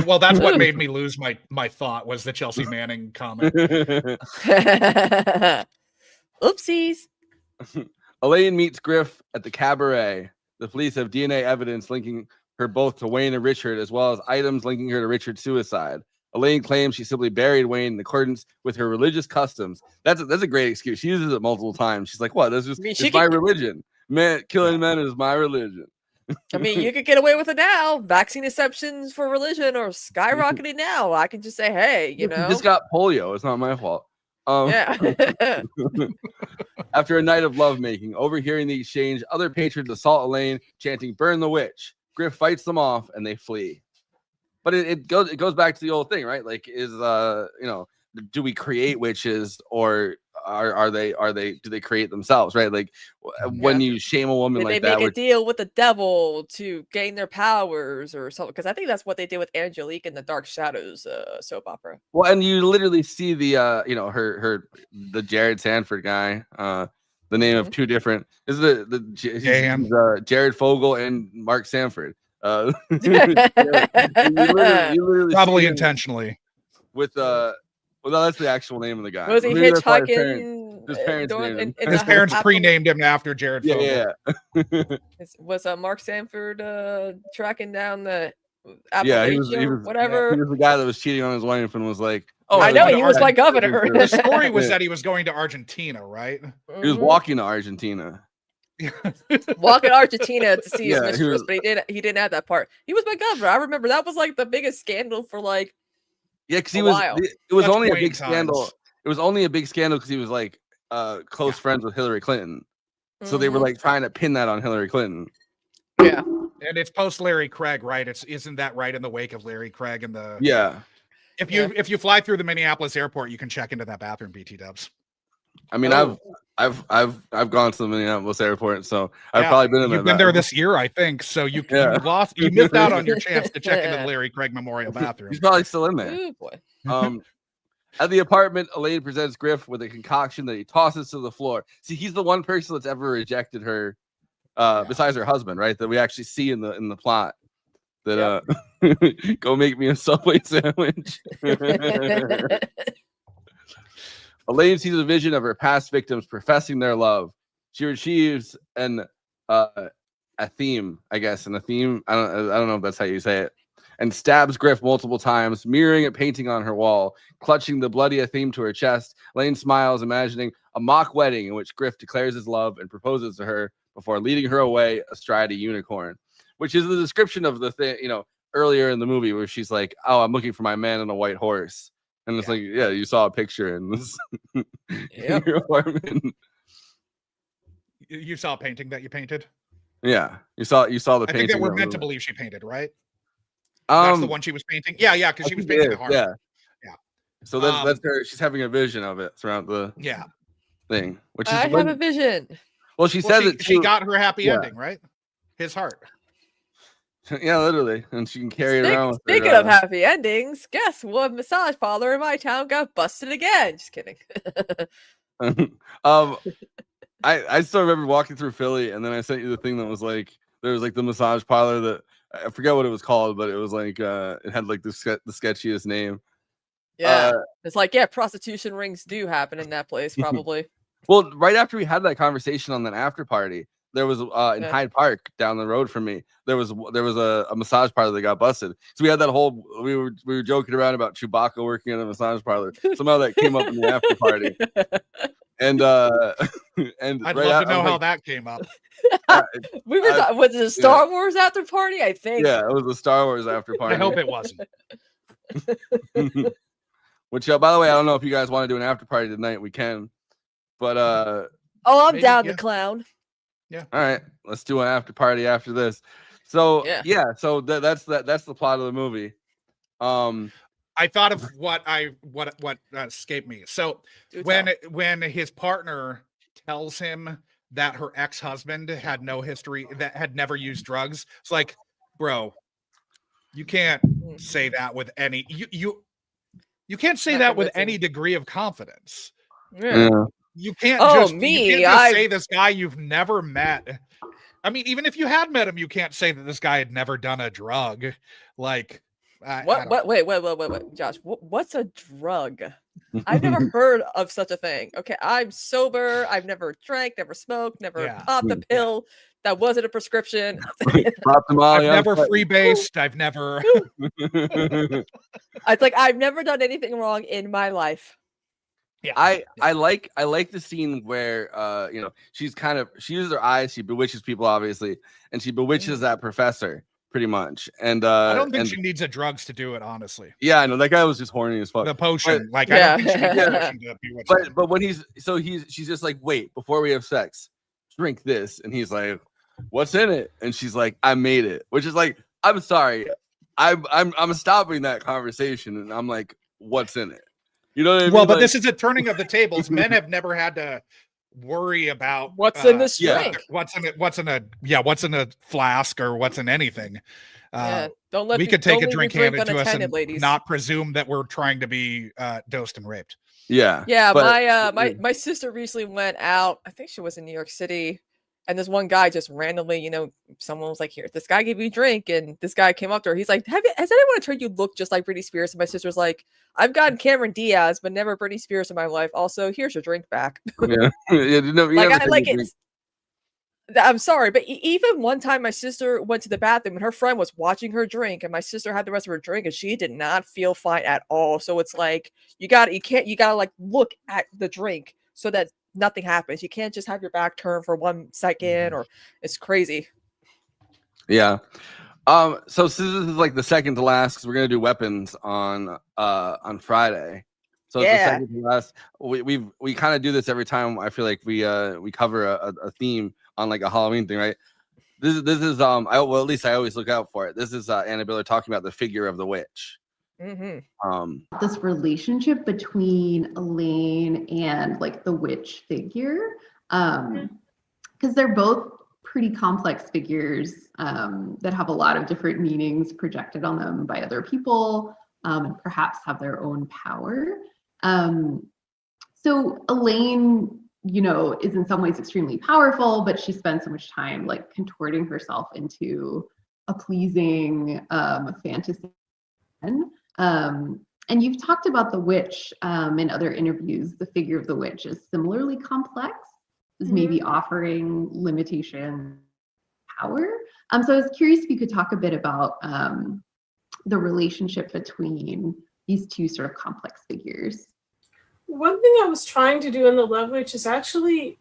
Well, that's what made me lose my thought was the Chelsea Manning comment. Oopsies. Elaine meets Griff at the cabaret. The police have DNA evidence linking her both to Wayne and Richard, as well as items linking her to Richard's suicide. Elaine claims she simply buried Wayne in accordance with her religious customs. That's a great excuse. She uses it multiple times. She's like, "What? That's just it's my religion. Man, killing men is my religion." I mean, you could get away with it now. Vaccine exceptions for religion are skyrocketing now. I can just say, hey, you know, just got polio. It's not my fault. Yeah. After a night of lovemaking, overhearing the exchange, other patrons assault Elaine, chanting "Burn the witch." Griff fights them off, and they flee. But it goes back to the old thing, right? Like, is do we create witches, or do they create themselves, right? Like, when you shame a woman like that, they make a deal with the devil to gain their powers or something, because I think that's what they did with Angelique in the Dark Shadows soap opera. Well, and you literally see the the Jared Sanford guy, the name of two different is Jared Fogle and Mark Sanford. You literally probably intentionally with well, no, that's the actual name of the guy. Was he hitchhiking? His parents pre-named him after Jared Fogle. Yeah. Was Mark Sanford tracking down the he was whatever? He was the guy that was cheating on his wife and was like, "Oh, I know he was my governor." The story was that he was going to Argentina, right? He was walking to Argentina. Walking Argentina to see his mistress, but he didn't have that part. He was my governor. I remember that was like the biggest scandal for like. Yeah, because he was. It was only a big scandal. It was only a big scandal because he was like close friends with Hillary Clinton, so they were like trying to pin that on Hillary Clinton. Yeah, and it's post Larry Craig, right? Isn't that right in the wake of Larry Craig and the If you fly through the Minneapolis airport, you can check into that bathroom, BT Dubs. I mean, I've gone to the Minneapolis airport, so I've probably been in. You've been there this year, I think. So you missed out on your chance to check into the Larry Craig Memorial bathroom. He's probably still in there. Ooh, boy. At the apartment, Elaine presents Griff with a concoction that he tosses to the floor. See, he's the one person that's ever rejected her, besides her husband, right? That we actually see in the plot. That go make me a Subway sandwich. Elaine sees a vision of her past victims professing their love. She receives a theme, I guess, I don't know if that's how you say it, and stabs Griff multiple times, mirroring a painting on her wall. Clutching the bloody Atheme to her chest, Elaine smiles, imagining a mock wedding in which Griff declares his love and proposes to her before leading her away astride a unicorn, which is the description of the thing, earlier in the movie where she's like, "Oh, I'm looking for my man on a white horse." And it's like, yeah, you saw a picture in this in your apartment. You saw a painting that you painted? Yeah, you saw the painting. I think that we're meant to believe she painted, right? That's the one she was painting. Yeah, because she was painting the heart. Yeah. So that's her. She's having a vision of it throughout the thing. Which is I have a vision. Well, she says it. She got her happy ending, right? His heart. Yeah, literally, and she can carry it around. Speaking of happy endings, guess what? Massage parlor in my town got busted again. Just kidding. I still remember walking through Philly, and then I sent you the thing that was like there was like the massage parlor that I forget what it was called, but it was like it had like the sketchiest name. Yeah, it's like, yeah, prostitution rings do happen in that place, probably. Well, right after we had that conversation on that after party, there was in Hyde Park down the road from me. There was a massage parlor that got busted. So we had that whole we were joking around about Chewbacca working in a massage parlor. Somehow that came up in the after party. And and I'd right love out, to know how that came up. We were talking, was it a Star Wars after party? I think. Yeah, it was a Star Wars after party. I hope it wasn't. Which, by the way, I don't know if you guys want to do an after party tonight. We can, but oh, I'm maybe, down yeah. to clown. Yeah. All right, let's do an after party after this. So so that's the plot of the movie. I thought of what escaped me. So when his partner tells him that her ex-husband had no history, that had never used drugs, it's like, bro, you can't say that with any you can't say that with any degree of confidence. Yeah. You can't you can't just say this guy you've never met. I mean, even if you had met him, you can't say that this guy had never done a drug. Like, wait, Josh, what's a drug? I've never heard of such a thing. Okay, I'm sober. I've never drank, never smoked, never popped a pill that wasn't a prescription. I've never freebased. I've never. It's like I've never done anything wrong in my life. Yeah, I like the scene where she uses her eyes, she bewitches people obviously, and she bewitches that professor pretty much. And I don't think she needs the drugs to do it, honestly. Yeah, I know that guy was just horny as fuck. The potion, I don't think she needs the potion to bewitch him. But when she's just like, wait, before we have sex, drink this, and he's like, what's in it? And she's like, I made it, which is like, I'm sorry, I'm stopping that conversation, and I'm like, what's in it? You know what I mean? Well, but this is a turning of the tables. Men have never had to worry about what's in this drink. What's in a flask or what's in anything. Don't let we could take a drink handed to us and ladies. Not presume that we're trying to be dosed and raped. Yeah. My sister recently went out. I think she was in New York City. And this one guy just randomly, someone was like, here, this guy gave you a drink. And this guy came up to her. He's like, has anyone told you look just like Britney Spears? And my sister's like, I've gotten Cameron Diaz, but never Britney Spears in my life. Also, here's your drink back. I'm sorry, but even one time my sister went to the bathroom and her friend was watching her drink and my sister had the rest of her drink and she did not feel fine at all. So it's like, you gotta like look at the drink so that nothing happens. You can't just have your back turned for 1 second or it's crazy. Yeah. So this is like the second to last because we're gonna do weapons on Friday. So it's the second to last. We kind of do this every time. I feel like we cover a theme on like a Halloween thing, right? This is at least I always look out for it. This is Anna Biller talking about the figure of the witch. Mm-hmm. This relationship between Elaine and like the witch figure, because they're both pretty complex figures that have a lot of different meanings projected on them by other people, and perhaps have their own power. So Elaine, is in some ways extremely powerful, but she spends so much time like contorting herself into a pleasing fantasy. And you've talked about the witch in other interviews. The figure of the witch is similarly complex, is maybe offering limitation power. So I was curious if you could talk a bit about the relationship between these two sort of complex figures. One thing I was trying to do in The Love Witch is actually,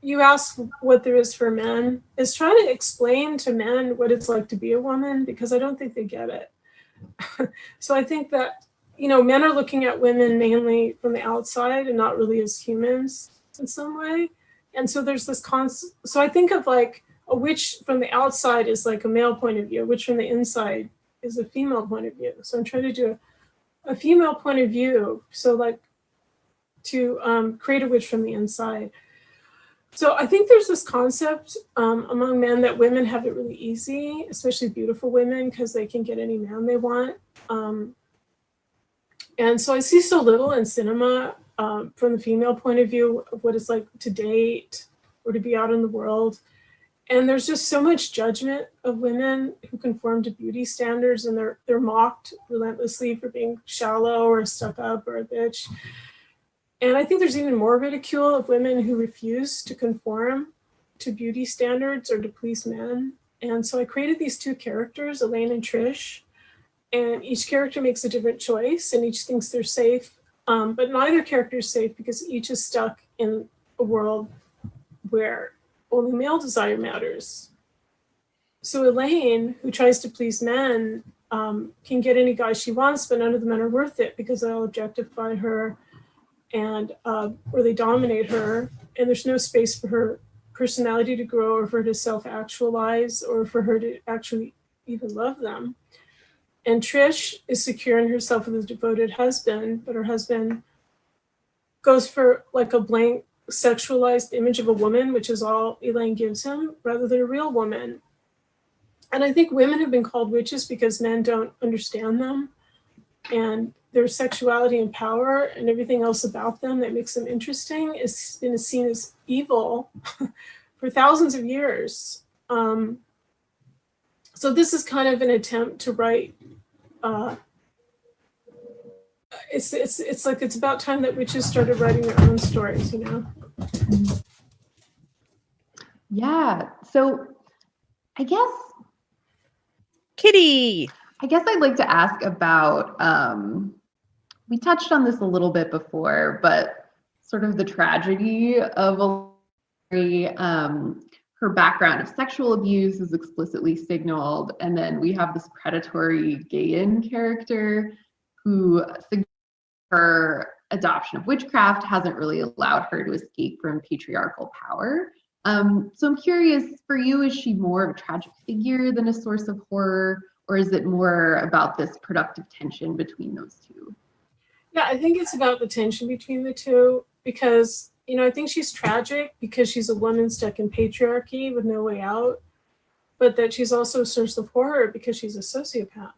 you asked what there is for men, is try to explain to men what it's like to be a woman, because I don't think they get it. So I think that, men are looking at women mainly from the outside and not really as humans in some way. And so there's this so I think of like a witch from the outside is like a male point of view, a witch from the inside is a female point of view. So I'm trying to do a female point of view. So like to create a witch from the inside. So I think there's this concept among men that women have it really easy, especially beautiful women, because they can get any man they want. And so I see so little in cinema from the female point of view of what it's like to date or to be out in the world. And there's just so much judgment of women who conform to beauty standards, and they're mocked relentlessly for being shallow or stuck up or a bitch. And I think there's even more ridicule of women who refuse to conform to beauty standards or to please men. And so I created these two characters, Elaine and Trish, and each character makes a different choice and each thinks they're safe. But neither character is safe because each is stuck in a world where only male desire matters. So Elaine, who tries to please men, can get any guy she wants, but none of the men are worth it because they'll objectify her and or they dominate her, and there's no space for her personality to grow or for her to self-actualize or for her to actually even love them. And Trish is secure in herself with a devoted husband, but her husband goes for like a blank sexualized image of a woman, which is all Elaine gives him, rather than a real woman. And I think women have been called witches because men don't understand them, and their sexuality and power and everything else about them that makes them interesting is been seen as evil for thousands of years. So this is kind of an attempt to write. It's like it's about time that witches started writing their own stories, you know? Yeah. So I guess Kitty. I'd like to ask about, we touched on this a little bit before, but sort of the tragedy of her background of sexual abuse is explicitly signaled. And then we have this predatory Gayan character who her adoption of witchcraft hasn't really allowed her to escape from patriarchal power. So I'm curious, for you, is she more of a tragic figure than a source of horror, or is it more about this productive tension between those two? Yeah, I think it's about the tension between the two because, you know, I think she's tragic because she's a woman stuck in patriarchy with no way out, but that she's also a source of horror because she's a sociopath.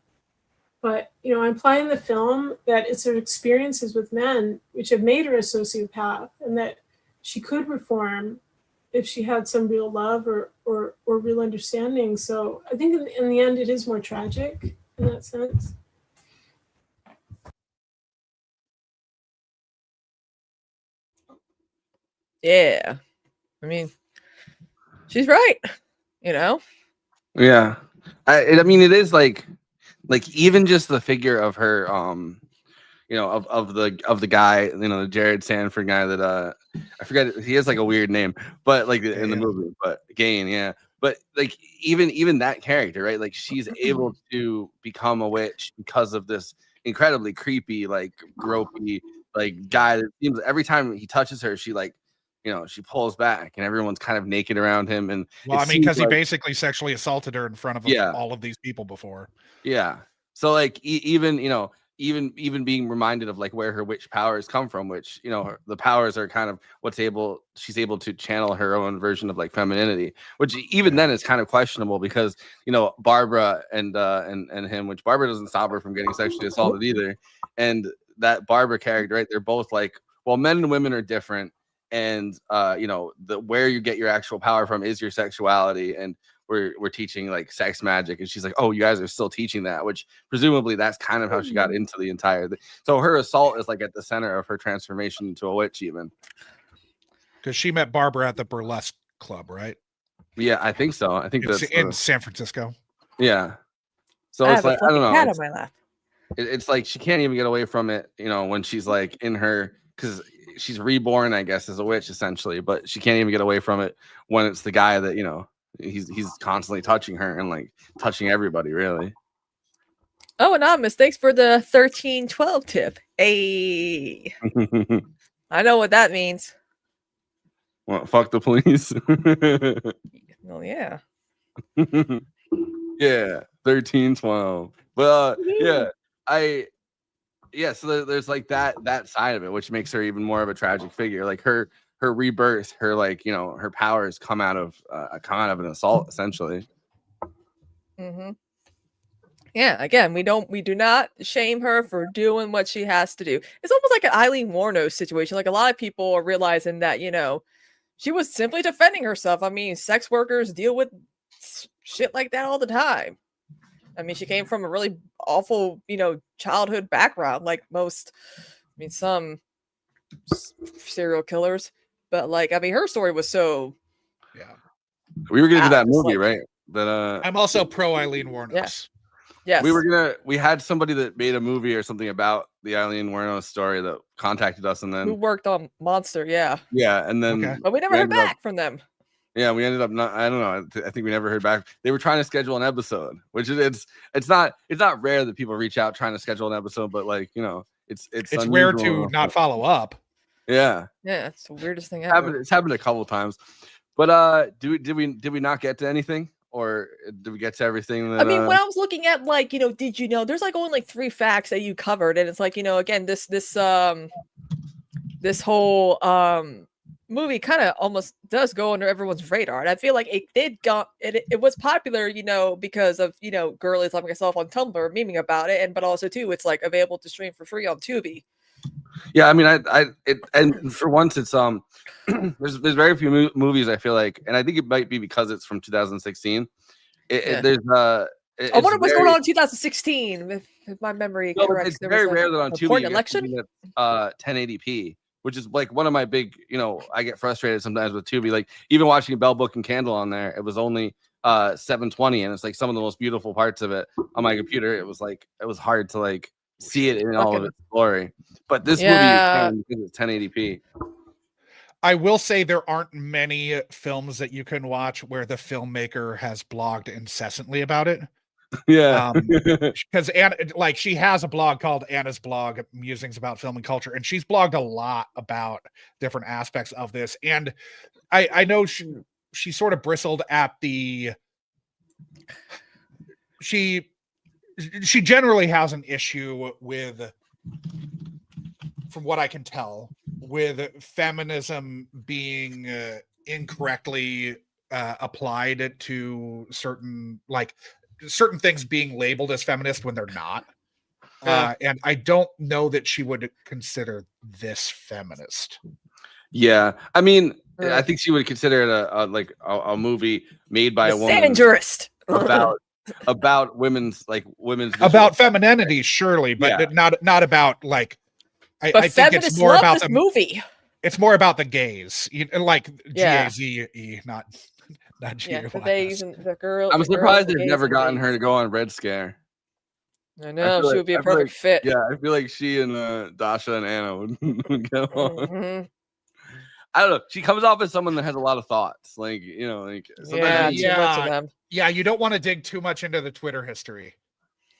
But, you know, I imply in the film that it's her experiences with men which have made her a sociopath, and that she could reform if she had some real love or real understanding. So I think in the end, it is more tragic in that sense. Yeah. I mean, she's right, you know? Yeah. I mean, it is like even just the figure of her, you know, of the guy, you know, the Jared Sanford guy that I forget, he has like a weird name, but like in the movie, but Gain, yeah. But like even that character, right? Like she's able to become a witch because of this incredibly creepy, like gropey, like guy that seems every time he touches her, she like, you know, she pulls back and everyone's kind of naked around him. And well, I mean, because he basically sexually assaulted her in front of all of these people before. Yeah. So like even, you know, even being reminded of like where her witch powers come from, which, you know, the powers are kind of she's able to channel her own version of like femininity, which even then is kind of questionable because, you know, Barbara and him, which Barbara doesn't stop her from getting sexually assaulted either. And that Barbara character, right? They're both like, well, men and women are different. And you know, where you get your actual power from is your sexuality. And we're teaching like sex magic, and she's like, oh, you guys are still teaching that, which presumably that's kind of how she got into the entire thing. So her assault is like at the center of her transformation into a witch, even because she met Barbara at the burlesque club, right? Yeah, I think so. I think that's in San Francisco. Yeah. So it's like, I don't know, cat on my lap. It's like she can't even get away from it, you know, when she's like in her, because she's reborn, I guess, as a witch essentially, but she can't even get away from it when it's the guy that, you know, he's constantly touching her and like touching everybody, really. Oh, Anonymous, thanks for the 1312 tip. Hey. I know what that means. Well, fuck the police. Well, yeah. Yeah, 1312. But so there's like that side of it, which makes her even more of a tragic figure. Like her rebirth, her, like, you know, her powers come out of an assault, essentially. Mm-hmm. Yeah, again, we do not shame her for doing what she has to do. It's almost like an Eileen Wuornos situation. Like a lot of people are realizing that, you know, she was simply defending herself. I mean, sex workers deal with shit like that all the time. I mean, she came from a really awful, childhood background, like most. I mean, some serial killers, but like, I mean, her story was so. Yeah. We were gonna do that It's movie, like- right? That I'm also pro Eileen Wuornos. Yes. we had somebody that made a movie or something about the Eileen Wuornos story that contacted us, and Who then worked on Monster? Yeah, and then Okay. but we never we heard ended up- back from them. Yeah, we ended up not. I don't know. I think we never heard back. They were trying to schedule an episode, which is it's not rare that people reach out trying to schedule an episode, but like it's rare unusual. to not follow up. Yeah, Yeah, it's the weirdest thing it's ever. happened a couple times. But did we not get to anything, or did we get to everything? That, I mean, when I was looking at like, did you know? There's like only like 3 facts that you covered, and it's like, again, this whole movie kind of almost does go under everyone's radar, and I feel like it was popular, because of girlies like myself on Tumblr memeing about it, but also too, it's like available to stream for free on Tubi. Yeah, I mean, and for once, it's there's very few movies I feel like, and I think it might be because it's from 2016. There's I wonder what's going on in 2016, if my memory correct. It's very rare that on Tubi you get election. something that's 1080p, which is like one of my big, I get frustrated sometimes with Tubi. Like even watching Bell Book and Candle on there, it was only 720, and it's like some of the most beautiful parts of it on my computer. It was hard to like see it in all of its glory. But this movie is because it's 1080p. I will say there aren't many films that you can watch where the filmmaker has blogged incessantly about it. Yeah, because Anna, like, she has a blog called Anna's Blog, Musings About Film and Culture, and she's blogged a lot about different aspects of this. And I know she sort of bristled at the. She generally has an issue with, from what I can tell, with feminism being incorrectly applied to certain things being labeled as feminist when they're not. And I don't know that she would consider this feminist. Yeah, I mean, I think she would consider it a movie made by a woman Satirist about women's about femininity, surely, but not about like. I think it's more about the movie. It's more about the gays, like Yeah. G-A-Z-E, not G-A-Y. Yeah, the days and the girl. I'm the surprised girls, the they've gays, never and the gotten days. her to go on Red Scare. I know she would be a perfect fit. Yeah, I feel like she and Dasha and Anna would get on. Mhm. I don't know. She comes off as someone that has a lot of thoughts. Like, sometimes Too much of them. Yeah, you don't want to dig too much into the Twitter history.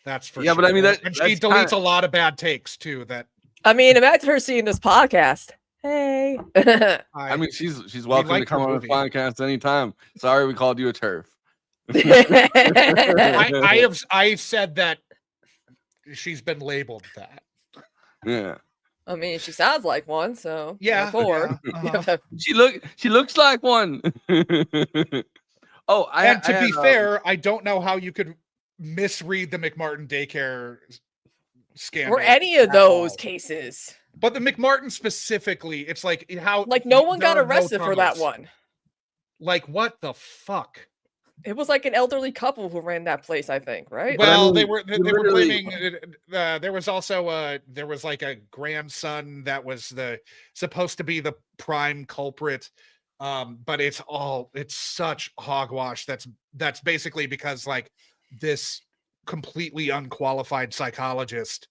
That's for Yeah, sure. but I mean, and she deletes a lot of bad takes too. I mean, imagine her seeing this podcast. Hey. I mean, she's welcome to come on the podcast anytime. Sorry, we called you a turf. I've said that she's been labeled that. Yeah. I mean, she sounds like one, so yeah. She looks like one. To be fair, I don't know how you could misread the McMartin daycare scandal or any of those cases. But the McMartin specifically, it's like how no one got arrested for that one. Like, what the fuck? It was like an elderly couple who ran that place, I think, right? Well, they were claiming there was also there was like a grandson that was supposed to be the prime culprit, but it's such hogwash. That's basically because like this completely unqualified psychologist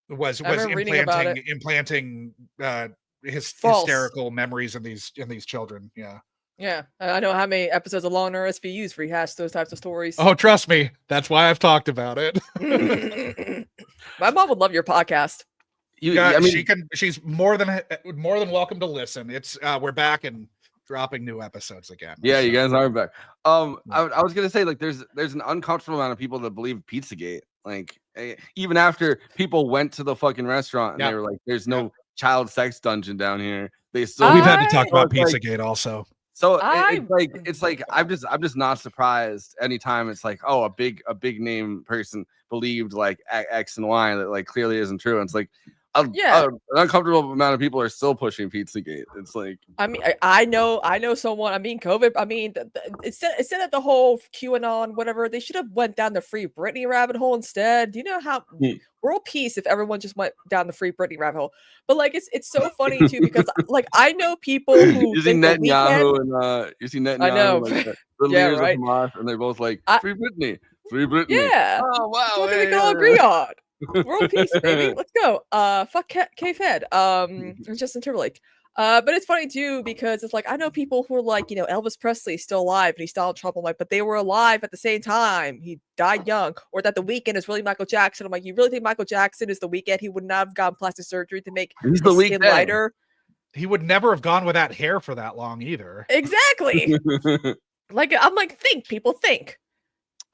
was implanting hysterical memories in these children. Yeah, I know how many episodes of Law and Order SVUs rehash those types of stories. Oh, trust me, that's why I've talked about it. My mom would love your podcast. She's more than welcome to listen. It's we're back and dropping new episodes again. Yeah, you guys are back. I was gonna say, like, there's an uncomfortable amount of people that believe Pizzagate. Like, even after people went to the fucking restaurant and they were like, "There's no child sex dungeon down here," they still. We've had to talk about Pizzagate also. So it's like I'm just not surprised anytime it's like, oh, a big name person believed like X and Y that like clearly isn't true. And it's like an uncomfortable amount of people are still pushing Pizzagate. It's like, I mean, I know someone. I mean, COVID. I mean, instead of the whole QAnon, whatever, they should have went down the Free Britney rabbit hole instead. Do you know how world peace if everyone just went down the Free Britney rabbit hole? But like, it's so funny too because like I know people who you see Netanyahu and you see Netanyahu, I know, like the yeah, leaders right. of Hamas, and they're both like Free Britney, Free Britney. Yeah. Oh wow, That's what they can all agree on. World peace, baby. Let's go. Fuck K-Fed. And Justin Timberlake. But it's funny too because it's like I know people who are like, you know, Elvis Presley's still alive and he's Donald Trump. I'm like, but they were alive at the same time. He died young, or that The Weeknd is really Michael Jackson. I'm like, you really think Michael Jackson is The Weeknd? He would not have gotten plastic surgery to make his skin lighter. He would never have gone with that hair for that long either. Exactly. Like I'm like, think, people, think.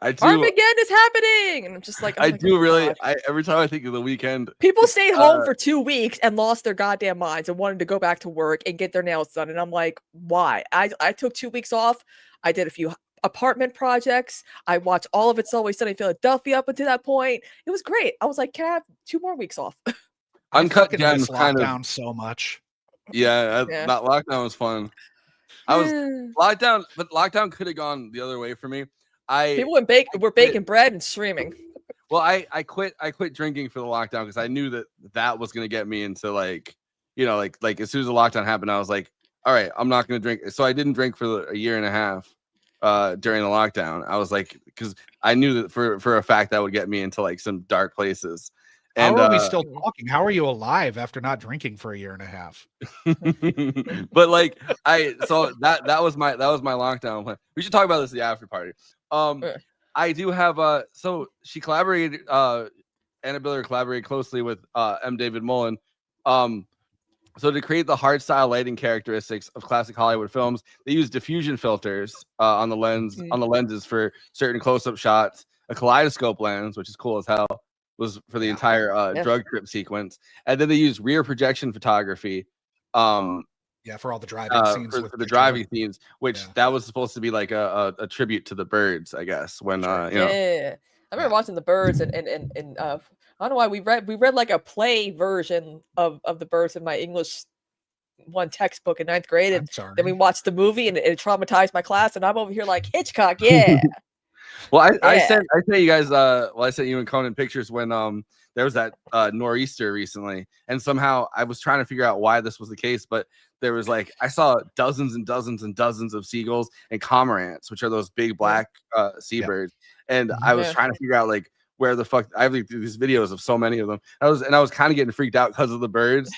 I do. Armageddon is happening, and I'm just like, oh I my do really. God. Every time I think of The Weeknd, people stayed home for 2 weeks and lost their goddamn minds and wanted to go back to work and get their nails done. And I'm like, why? I took 2 weeks off. I did a few apartment projects. I watched all of It's Always Sunny in Philadelphia up until that point. It was great. I was like, can I have 2 more weeks off? Uncut Gems kind of so much. Yeah, that lockdown was fun. I was lockdown could have gone the other way for me. People were baking bread and streaming. Well, I quit drinking for the lockdown because I knew that was gonna get me into like, you know, like as soon as the lockdown happened, I was like, all right, I'm not gonna drink. So I didn't drink for a year and a half during the lockdown. I was like, because I knew that for a fact that would get me into like some dark places. And, how are we still talking? How are you alive after not drinking for a year and a half? But like so that was my lockdown plan. We should talk about this at the after party. I do have so she collaborated Anna Biller collaborated closely with M. David Mullen. So to create the hard style lighting characteristics of classic Hollywood films, they use diffusion filters on the lenses for certain close-up shots, a kaleidoscope lens, which is cool as hell, was for the entire drug trip sequence, and then they use rear projection photography. For all the driving scenes. For the driving scenes, which that was supposed to be like a tribute to the birds, I guess. When you know. I remember watching the birds and I don't know why we read like a play version of the birds in my English 1 textbook in 9th grade, and then we watched the movie and it traumatized my class, and I'm over here like Hitchcock, yeah. Well, I sent you guys I sent you and Conan pictures when there was that nor'easter recently, and somehow I was trying to figure out why this was the case, but there was like I saw dozens and dozens and dozens of seagulls and cormorants, which are those big black seabirds, and I was trying to figure out like where the fuck I have these videos of so many of them. I was kind of getting freaked out because of the birds.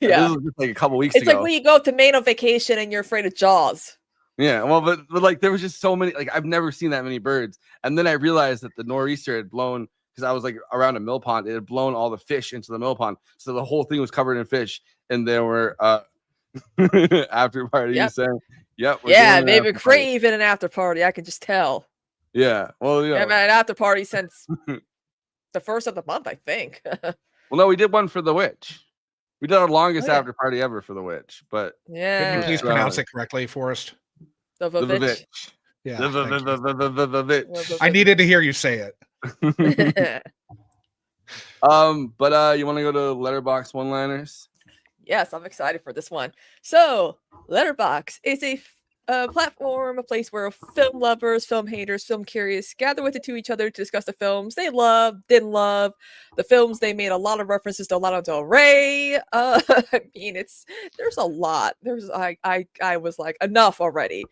Yeah, this was just like a couple weeks ago. It's like when you go to Maine on vacation and you're afraid of Jaws. Yeah, well, but like there was just so many. Like I've never seen that many birds, and then I realized that the nor'easter had blown, because I was like around a mill pond. It had blown all the fish into the mill pond, so the whole thing was covered in fish. And there were after party. Yep. Saying, "Yep, maybe craving an after party. I can just tell." Yeah, well, I've had an after party since the first of the month, I think. Well, no, we did one for the witch. We did our longest after party ever for the witch, but can you please pronounce it correctly, Forrest? The Vavitch. Yeah. The I needed to hear you say it. But you want to go to Letterboxd one-liners? Yes, I'm excited for this one. So, Letterboxd is a platform, a place where film lovers, film haters, film curious gather with it to each other to discuss the films they love, didn't love, the films they made a lot of references to Lana Del Rey. I mean, there's a lot. I was like, enough already.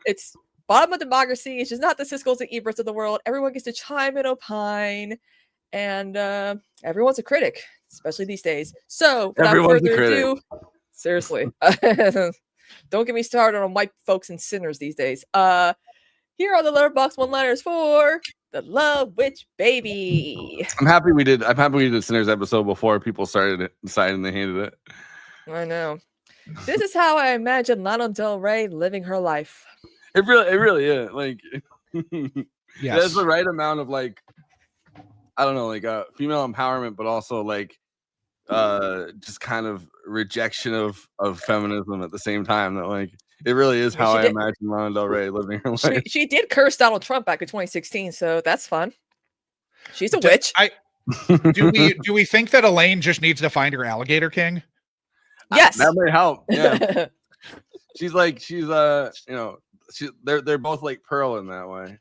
It's bottom of democracy. It's just not the Siskel's and Eberts of the world. Everyone gets to chime and opine, and everyone's a critic, especially these days. So, without further ado, seriously. Don't get me started on white folks and sinners these days. Here are the Letterboxd one-liners for The Love Witch Baby. I'm happy we did Sinners episode before people started deciding they hated it. I know. This is how I imagine Lana Del Rey living her life. It really is. Like, yes. There's the right amount of like, I don't know, like female empowerment, but also like just kind of rejection of feminism at the same time. That like it really is how I imagine Lana Del Rey living her life. She did curse Donald Trump back in 2016, so that's fun. She's a witch. Do we think that Elaine just needs to find her alligator king? Yes. That may help. Yeah. They're both like Pearl in that way.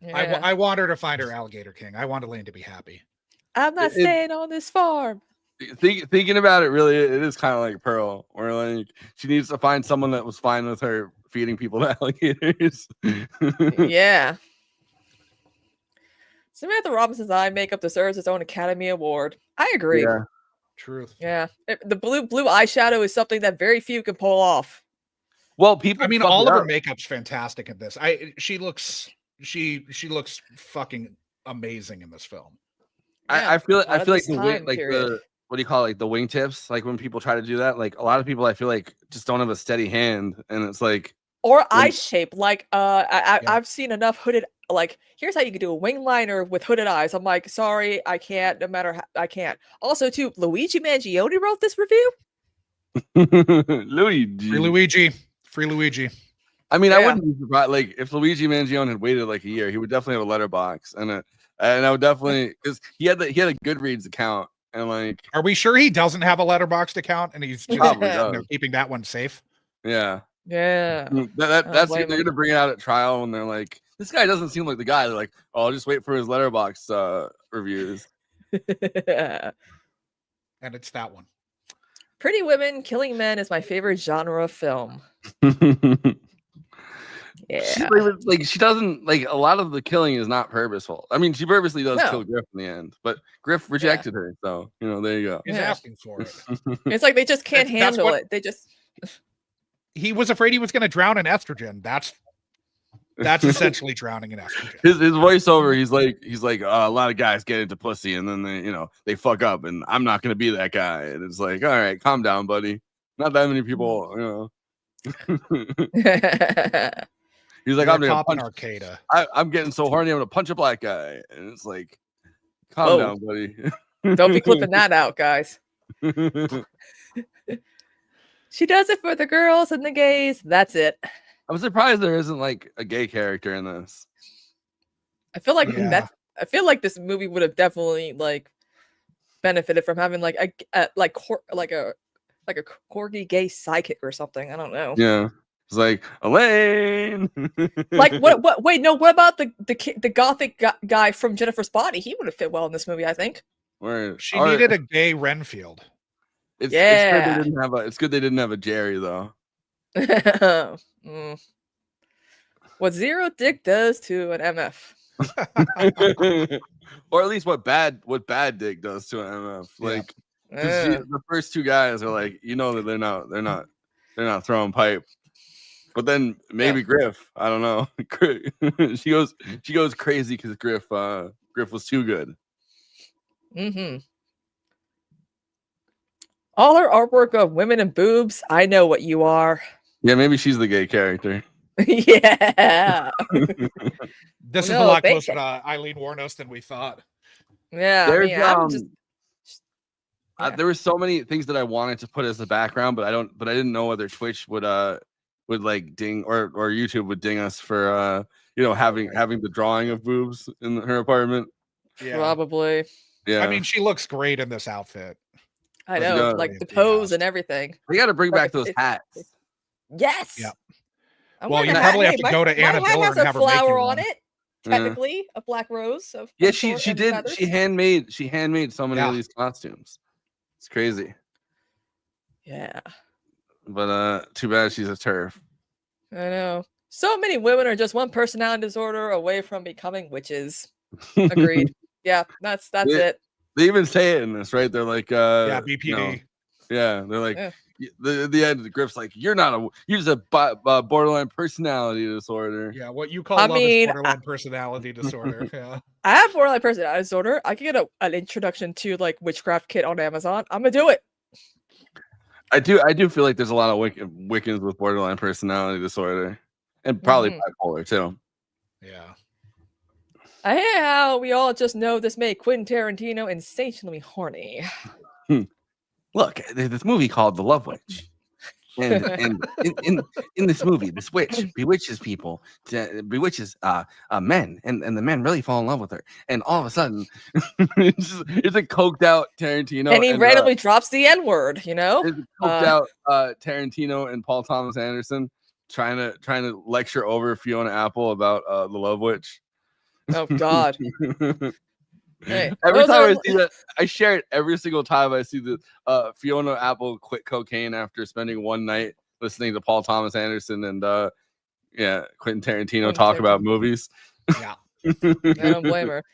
Yeah. I want her to find her alligator king. I want Elaine to be happy. I'm not staying on this farm. Thinking about it, really, it is kind of like Pearl, where like she needs to find someone that was fine with her feeding people to alligators. Yeah. Samantha Robinson's eye makeup deserves its own Academy Award. I agree. Yeah. Truth. Yeah. The blue eyeshadow is something that very few can pull off. Well, people. I mean, fuck all it of her up. makeup's fantastic in this. She looks fucking amazing in this film. I feel like the time like period. the what do you call it, like the wingtips? Like when people try to do that, like a lot of people I feel like just don't have a steady hand, and it's like Or eye shape. Like I've seen enough hooded. Like here's how you can do a wing liner with hooded eyes. I'm like, sorry, I can't. No matter how, I can't. Also, too, Luigi Mangione wrote this review. Free Luigi. I mean, I wouldn't be surprised. Like if Luigi Mangione had waited like a year, he would definitely have a letterbox, and I would definitely because he had a Goodreads account, and like, are we sure he doesn't have a letterboxed account and he's just keeping that one safe? Yeah. Yeah. That's they're gonna bring it out at trial, and they're like, this guy doesn't seem like the guy. They're like, oh, I'll just wait for his letterbox reviews. And it's that one. Pretty Women Killing Men is my favorite genre of film. Yeah. She doesn't like a lot of the killing is not purposeful. I mean, she purposely does kill Griff in the end, but Griff rejected her, so there you go. He's asking for it. It's like they just can't handle it. They just he was afraid he was going to drown in estrogen. That's essentially drowning in estrogen. His voiceover, he's like a lot of guys get into pussy and then they fuck up, and I'm not gonna be that guy. And it's like, all right, calm down, buddy. Not that many people, He's like, I'm gonna punch Arcada. I'm getting so horny, I'm gonna punch a black guy, and it's like, calm down, buddy. Don't be clipping that out, guys. She does it for the girls and the gays. That's it. I'm surprised there isn't like a gay character in this. I feel like I feel like this movie would have definitely like benefited from having like a corgi gay psychic or something. I don't know. Yeah, it's like Elaine. Like what? Wait, no. What about the gothic guy from Jennifer's Body? He would have fit well in this movie, I think. She needed a gay Renfield. It's good they didn't have a Jerry though. What zero dick does to an MF, or at least what bad dick does to an MF. Like the first two guys are like, that they're not throwing pipe, but then maybe Griff, I don't know. she goes crazy because Griff was too good. Mm-hmm. All her artwork of women and boobs. I know what you are. Yeah, maybe she's the gay character. Yeah. This is a lot closer to Eileen Wuornos than we thought. Yeah, there were so many things that I wanted to put as the background, but I didn't know whether Twitch would like ding or YouTube would ding us for having the drawing of boobs in her apartment. Yeah. Probably. Yeah. I mean, she looks great in this outfit. I know, like the pose and everything. We got to bring back those hats. Yes. Yeah. Well, you probably have to go to Anna Miller and have her make you flower one. on it. Technically, a black rose. She did. She handmade so many of these costumes. It's crazy. Yeah. But too bad she's a TERF. I know. So many women are just one personality disorder away from becoming witches. Agreed. Yeah, that's it. They even say it in this, right? They're like, BPD. They're like, the end of the Griff's like, you're just a borderline personality disorder. Yeah, what you call love is borderline personality disorder. Yeah, I have borderline personality disorder. I can get an introduction to like Witchcraft kit on Amazon. I'm gonna do it. I do feel like there's a lot of Wiccans with borderline personality disorder, and probably bipolar too. Yeah. I hear how we all just know this made Quentin Tarantino insanely horny. Look, this movie called The Love Witch. And in this movie, this witch bewitches people, bewitches men, and the men really fall in love with her. And all of a sudden, it's a coked out Tarantino, and he randomly drops the N-word. It's a coked out Tarantino and Paul Thomas Anderson trying to lecture over Fiona Apple about the Love Witch. Oh God. Hey, every time I see that, I share it every single time I see the Fiona Apple quit cocaine after spending one night listening to Paul Thomas Anderson and Quentin Tarantino talk about movies. Yeah. I don't blame her.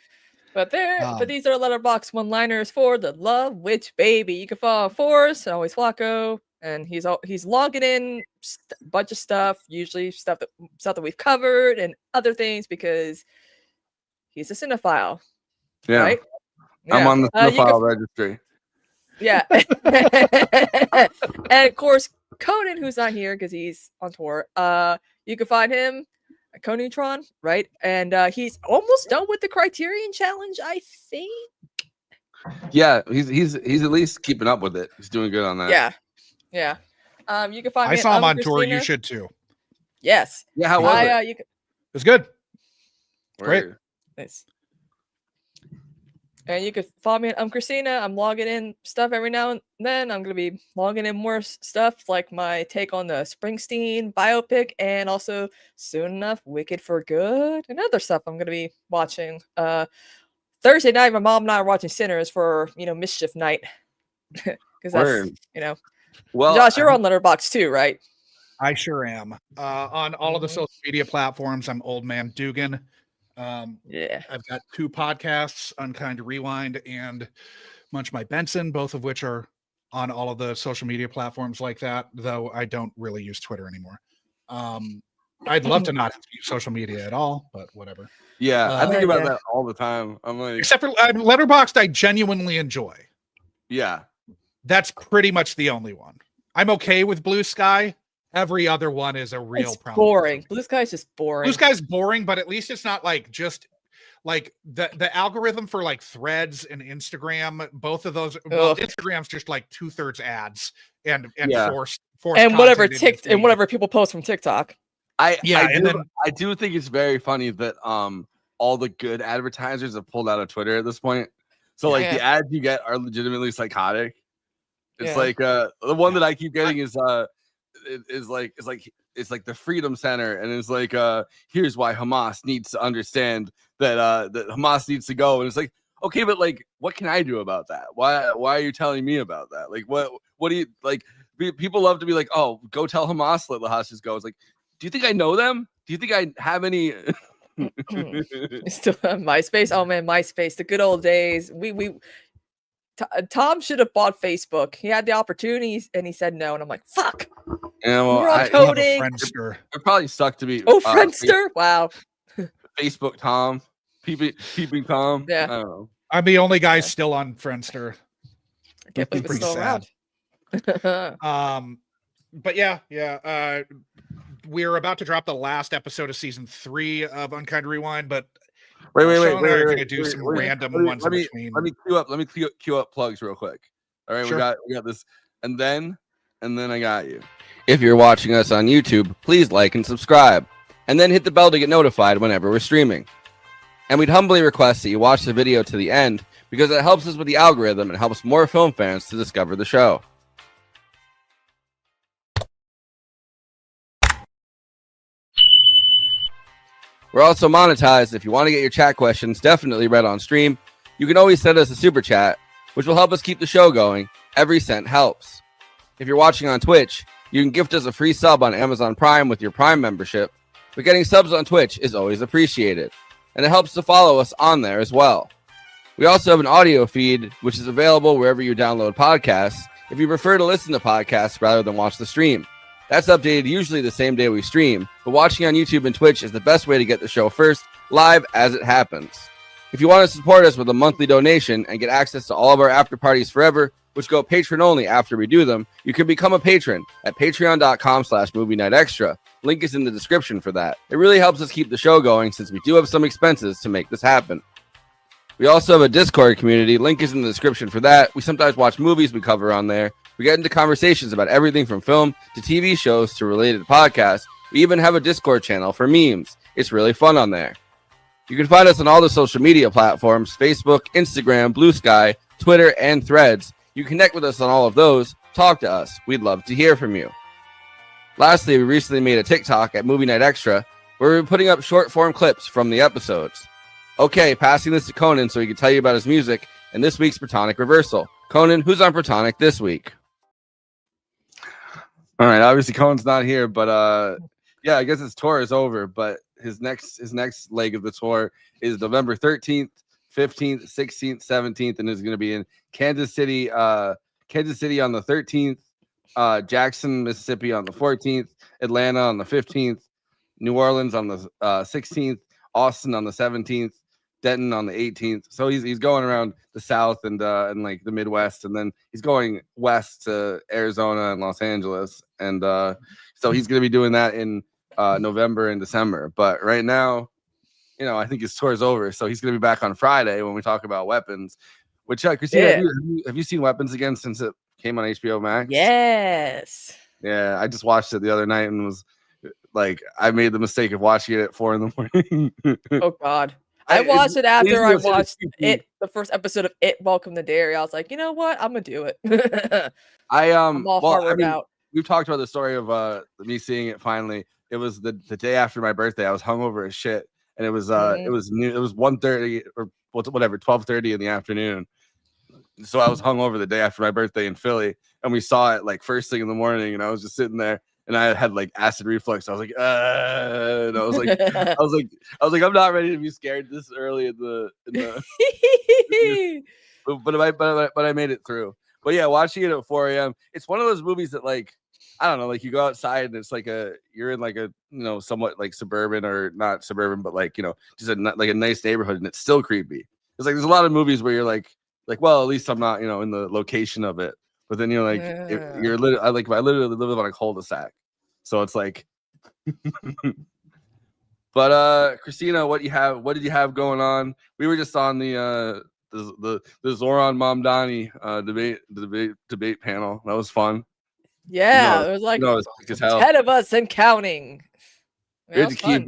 But these are Letterboxd one-liners for the Love Witch baby. You can follow Forrest and always Flacco, and he's logging in a bunch of stuff, usually stuff that we've covered and other things because he's a cinephile. Yeah. Right? I'm on the cinephile registry. Yeah. And of course, Conan, who's not here because he's on tour. You can find him at Conantron, right? And he's almost done with the Criterion Challenge, I think. Yeah, he's at least keeping up with it. He's doing good on that. Yeah. You can find I me saw him on Kristina. tour. You should too. Yes. Yeah, how was it? It was good. Great. Nice. And you could follow me at Kristina. I'm logging in stuff every now and then. I'm going to be logging in more stuff like my take on the Springsteen biopic and also soon enough Wicked for Good and other stuff I'm going to be watching. Thursday night, my mom and I are watching Sinners for, Mischief Night. Because that's, well, Josh, you're on Letterboxd too, right? I sure am. On all of the social media platforms, I'm Old Man Duggan. I've got 2 podcasts, Unkind Rewind and Munch My Benson, both of which are on all of the social media platforms like that, though I don't really use Twitter anymore. I'd love to not use social media at all, but whatever. Yeah, I think about that all the time. I'm like, except for Letterboxd, I genuinely enjoy. Yeah. That's pretty much the only one. I'm okay with Blue Sky. Every other one is a real problem. Boring. Blue Sky is just boring. Blue Sky's boring, but at least it's not like just like the algorithm for like Threads and Instagram. Both of those, Instagram's just like 2/3 ads and forced and whatever people post from TikTok. I do think it's very funny that all the good advertisers have pulled out of Twitter at this point. So like the ads you get are legitimately psychotic. It's like the one that I keep getting is like the Freedom Center, and it's like here's why Hamas needs to understand that that Hamas needs to go, and it's like, okay, but like what can I do about that? Why are you telling me about that? Like what do you like? People love to be like, oh, go tell Hamas let the hostages go. It's like, do you think I know them? Do you think I have any? Still have MySpace? Oh man, MySpace, the good old days. Tom should have bought Facebook. He had the opportunities and he said no. And I'm like, fuck. Yeah, well, we're all coding. It probably sucked to be. Oh, Friendster. Wow. Facebook Tom. Peeping Tom. Yeah. I don't know. I'm the only guy still on Friendster. I can't believe it's still around. But yeah. We're about to drop the last episode of season 3 of Unkind Rewind, but wait. We're going to do some random ones in between. Let me queue up plugs real quick. All right, sure. we got this, and then I got you. If you're watching us on YouTube, please like and subscribe, and then hit the bell to get notified whenever we're streaming. And we'd humbly request that you watch the video to the end because it helps us with the algorithm and helps more film fans to discover the show. We're also monetized. If you want to get your chat questions definitely read on stream, you can always send us a super chat, which will help us keep the show going. Every cent helps. If you're watching on Twitch, you can gift us a free sub on Amazon Prime with your Prime membership, but getting subs on Twitch is always appreciated, and it helps to follow us on there as well. We also have an audio feed, which is available wherever you download podcasts, if you prefer to listen to podcasts rather than watch the stream. That's updated usually the same day we stream, but watching on YouTube and Twitch is the best way to get the show first, live as it happens. If you want to support us with a monthly donation and get access to all of our after parties forever, which go patron only after we do them, you can become a patron at patreon.com/movie night extra. Link is in the description for that. It really helps us keep the show going since we do have some expenses to make this happen. We also have a Discord community. Link is in the description for that. We sometimes watch movies we cover on there. We get into conversations about everything from film to TV shows to related podcasts. We even have a Discord channel for memes. It's really fun on there. You can find us on all the social media platforms: Facebook, Instagram, Blue Sky, Twitter, and Threads. You connect with us on all of those. Talk to us. We'd love to hear from you. Lastly, we recently made a TikTok at Movie Night Extra where we're putting up short form clips from the episodes. Okay, passing this to Conan so he can tell you about his music and this week's Protonic Reversal. Conan, who's on Protonic this week? All right, obviously Conan's not here, but yeah, I guess his tour is over, but his next leg of the tour is November 13th, 15th, 16th, 17th, and is going to be in Kansas City on the 13th, Jackson, Mississippi on the 14th, Atlanta on the 15th, New Orleans on the 16th, Austin on the 17th, Denton on the 18th. So he's going around the South and like the Midwest, and then he's going west to Arizona and Los Angeles, and so he's going to be doing that in November and December. But right now, I think his tour is over, so he's going to be back on Friday when we talk about Weapons. Which, Kristina, have you seen Weapons again since it came on HBO Max? Yes. Yeah, I just watched it the other night and was like, I made the mistake of watching it at 4 a.m. Oh God. I watched it after I watched the first episode of It, Welcome to Derry. I was like, you know what? I'm gonna do it. I'm all hard out. We've talked about the story of me seeing it finally. It was the day after my birthday. I was hungover as shit, and it was it was 1:30 or whatever, 12:30 in the afternoon. So I was hungover the day after my birthday in Philly, and we saw it like first thing in the morning, and I was just sitting there. And I had like acid reflux. I was like, and I was like, I'm not ready to be scared this early in the but I made it through. But yeah, watching it at 4 a.m. It's one of those movies that, like, I don't know, like you go outside and it's like you're in like a somewhat like suburban, or not suburban, but like just like a nice neighborhood, and it's still creepy. It's like there's a lot of movies where you're like, well, at least I'm not in the location of it. But then you're like, I literally live on a cul-de-sac, so it's like. But Kristina, what did you have going on? We were just on the Zoran Mamdani debate panel. That was fun. Yeah, it was like 10 of us and counting. We had to keep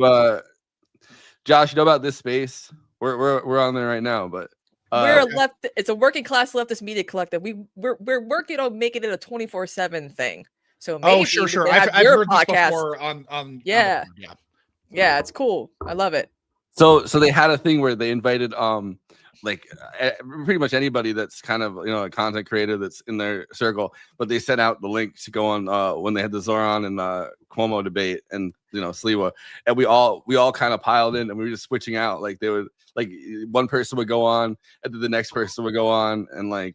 Josh, about this space? We're on there right now, but. It's a working class leftist media collective. We're working on making it a 24/7 thing. So maybe sure. I've heard this before on yeah, it's cool. I love it. So they had a thing where they invited pretty much anybody that's kind of a content creator that's in their circle, but they sent out the link to go on when they had the Zoran and Cuomo debate and Sliwa, and we all kind of piled in, and we were just switching out. Like they would, like one person would go on and then the next person would go on, and we'd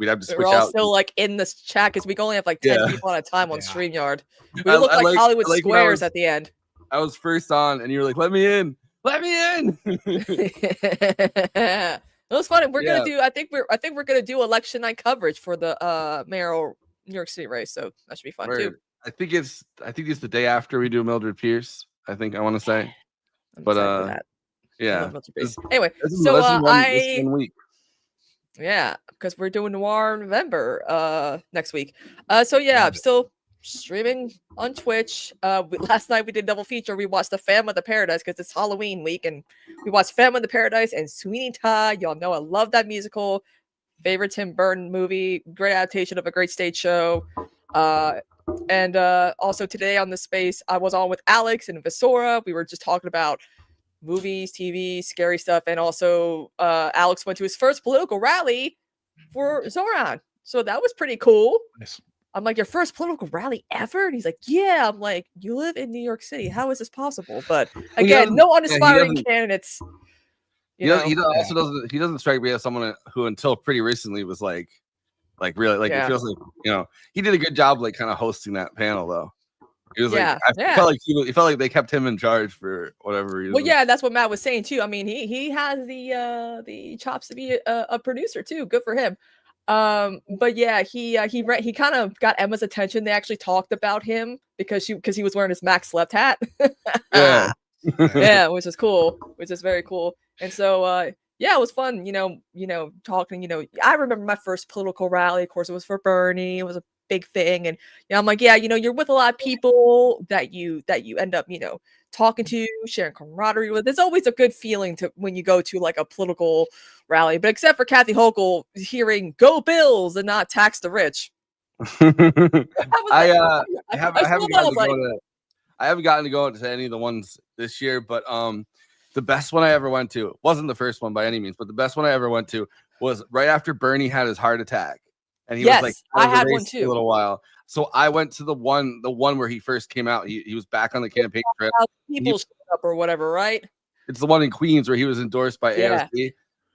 have to switch out. We're all still like in this chat because we can only have like 10 people at a time on StreamYard. We look like Hollywood Squares at the end. I was first on, and you were like, "Let me in." It was funny. We're gonna do. I think we're gonna do election night coverage for the mayoral New York City race. So that should be fun too. I think it's the day after we do Mildred Pierce. I want to say, yeah. Anyway, so this one week. Yeah, because we're doing Noir November next week. So yeah, I'm still streaming on Twitch. Last night we did double feature. We watched The Phantom of the Paradise because it's Halloween week, and we watched Phantom of the Paradise and Sweeney Todd. Y'all know I love that musical. Favorite Tim Burton movie. Great adaptation of a great stage show. And also today on the space, I was on with Alex and Visora. We were just talking about movies, TV, scary stuff, and also Alex went to his first political rally for Zoran. So that was pretty cool. Nice. I'm like, your first political rally ever? And he's like, yeah. I'm like, you live in New York City. How is this possible? But again, no uninspiring candidates. He doesn't strike me as someone who until pretty recently was like really like it feels like he did a good job like kind of hosting that panel though. He was I felt like he felt like they kept him in charge for whatever reason. Well, yeah, that's what Matt was saying too. I mean, he has the chops to be a producer too. Good for him. But yeah, he kind of got Emma's attention. They actually talked about him because he was wearing his Max Left hat. Yeah. Yeah, which is cool, which is very cool. And so yeah, it was fun, talking, I remember my first political rally. Of course, it was for Bernie. It was a big thing. And I'm like, yeah, you're with a lot of people that you end up, talking to, sharing camaraderie with. It's always a good feeling to when you go to like a political rally, but except for Kathy Hochul hearing "Go Bills" and not tax the rich. I haven't gotten to go to any of the ones this year, but the best one I ever went to wasn't the first one by any means, but the best one I ever went to was right after Bernie had his heart attack, and he was like, I had one too a little while. So I went to the one where he first came out. He was back on the campaign trail. People showed up or whatever, right? It's the one in Queens where he was endorsed by AOC,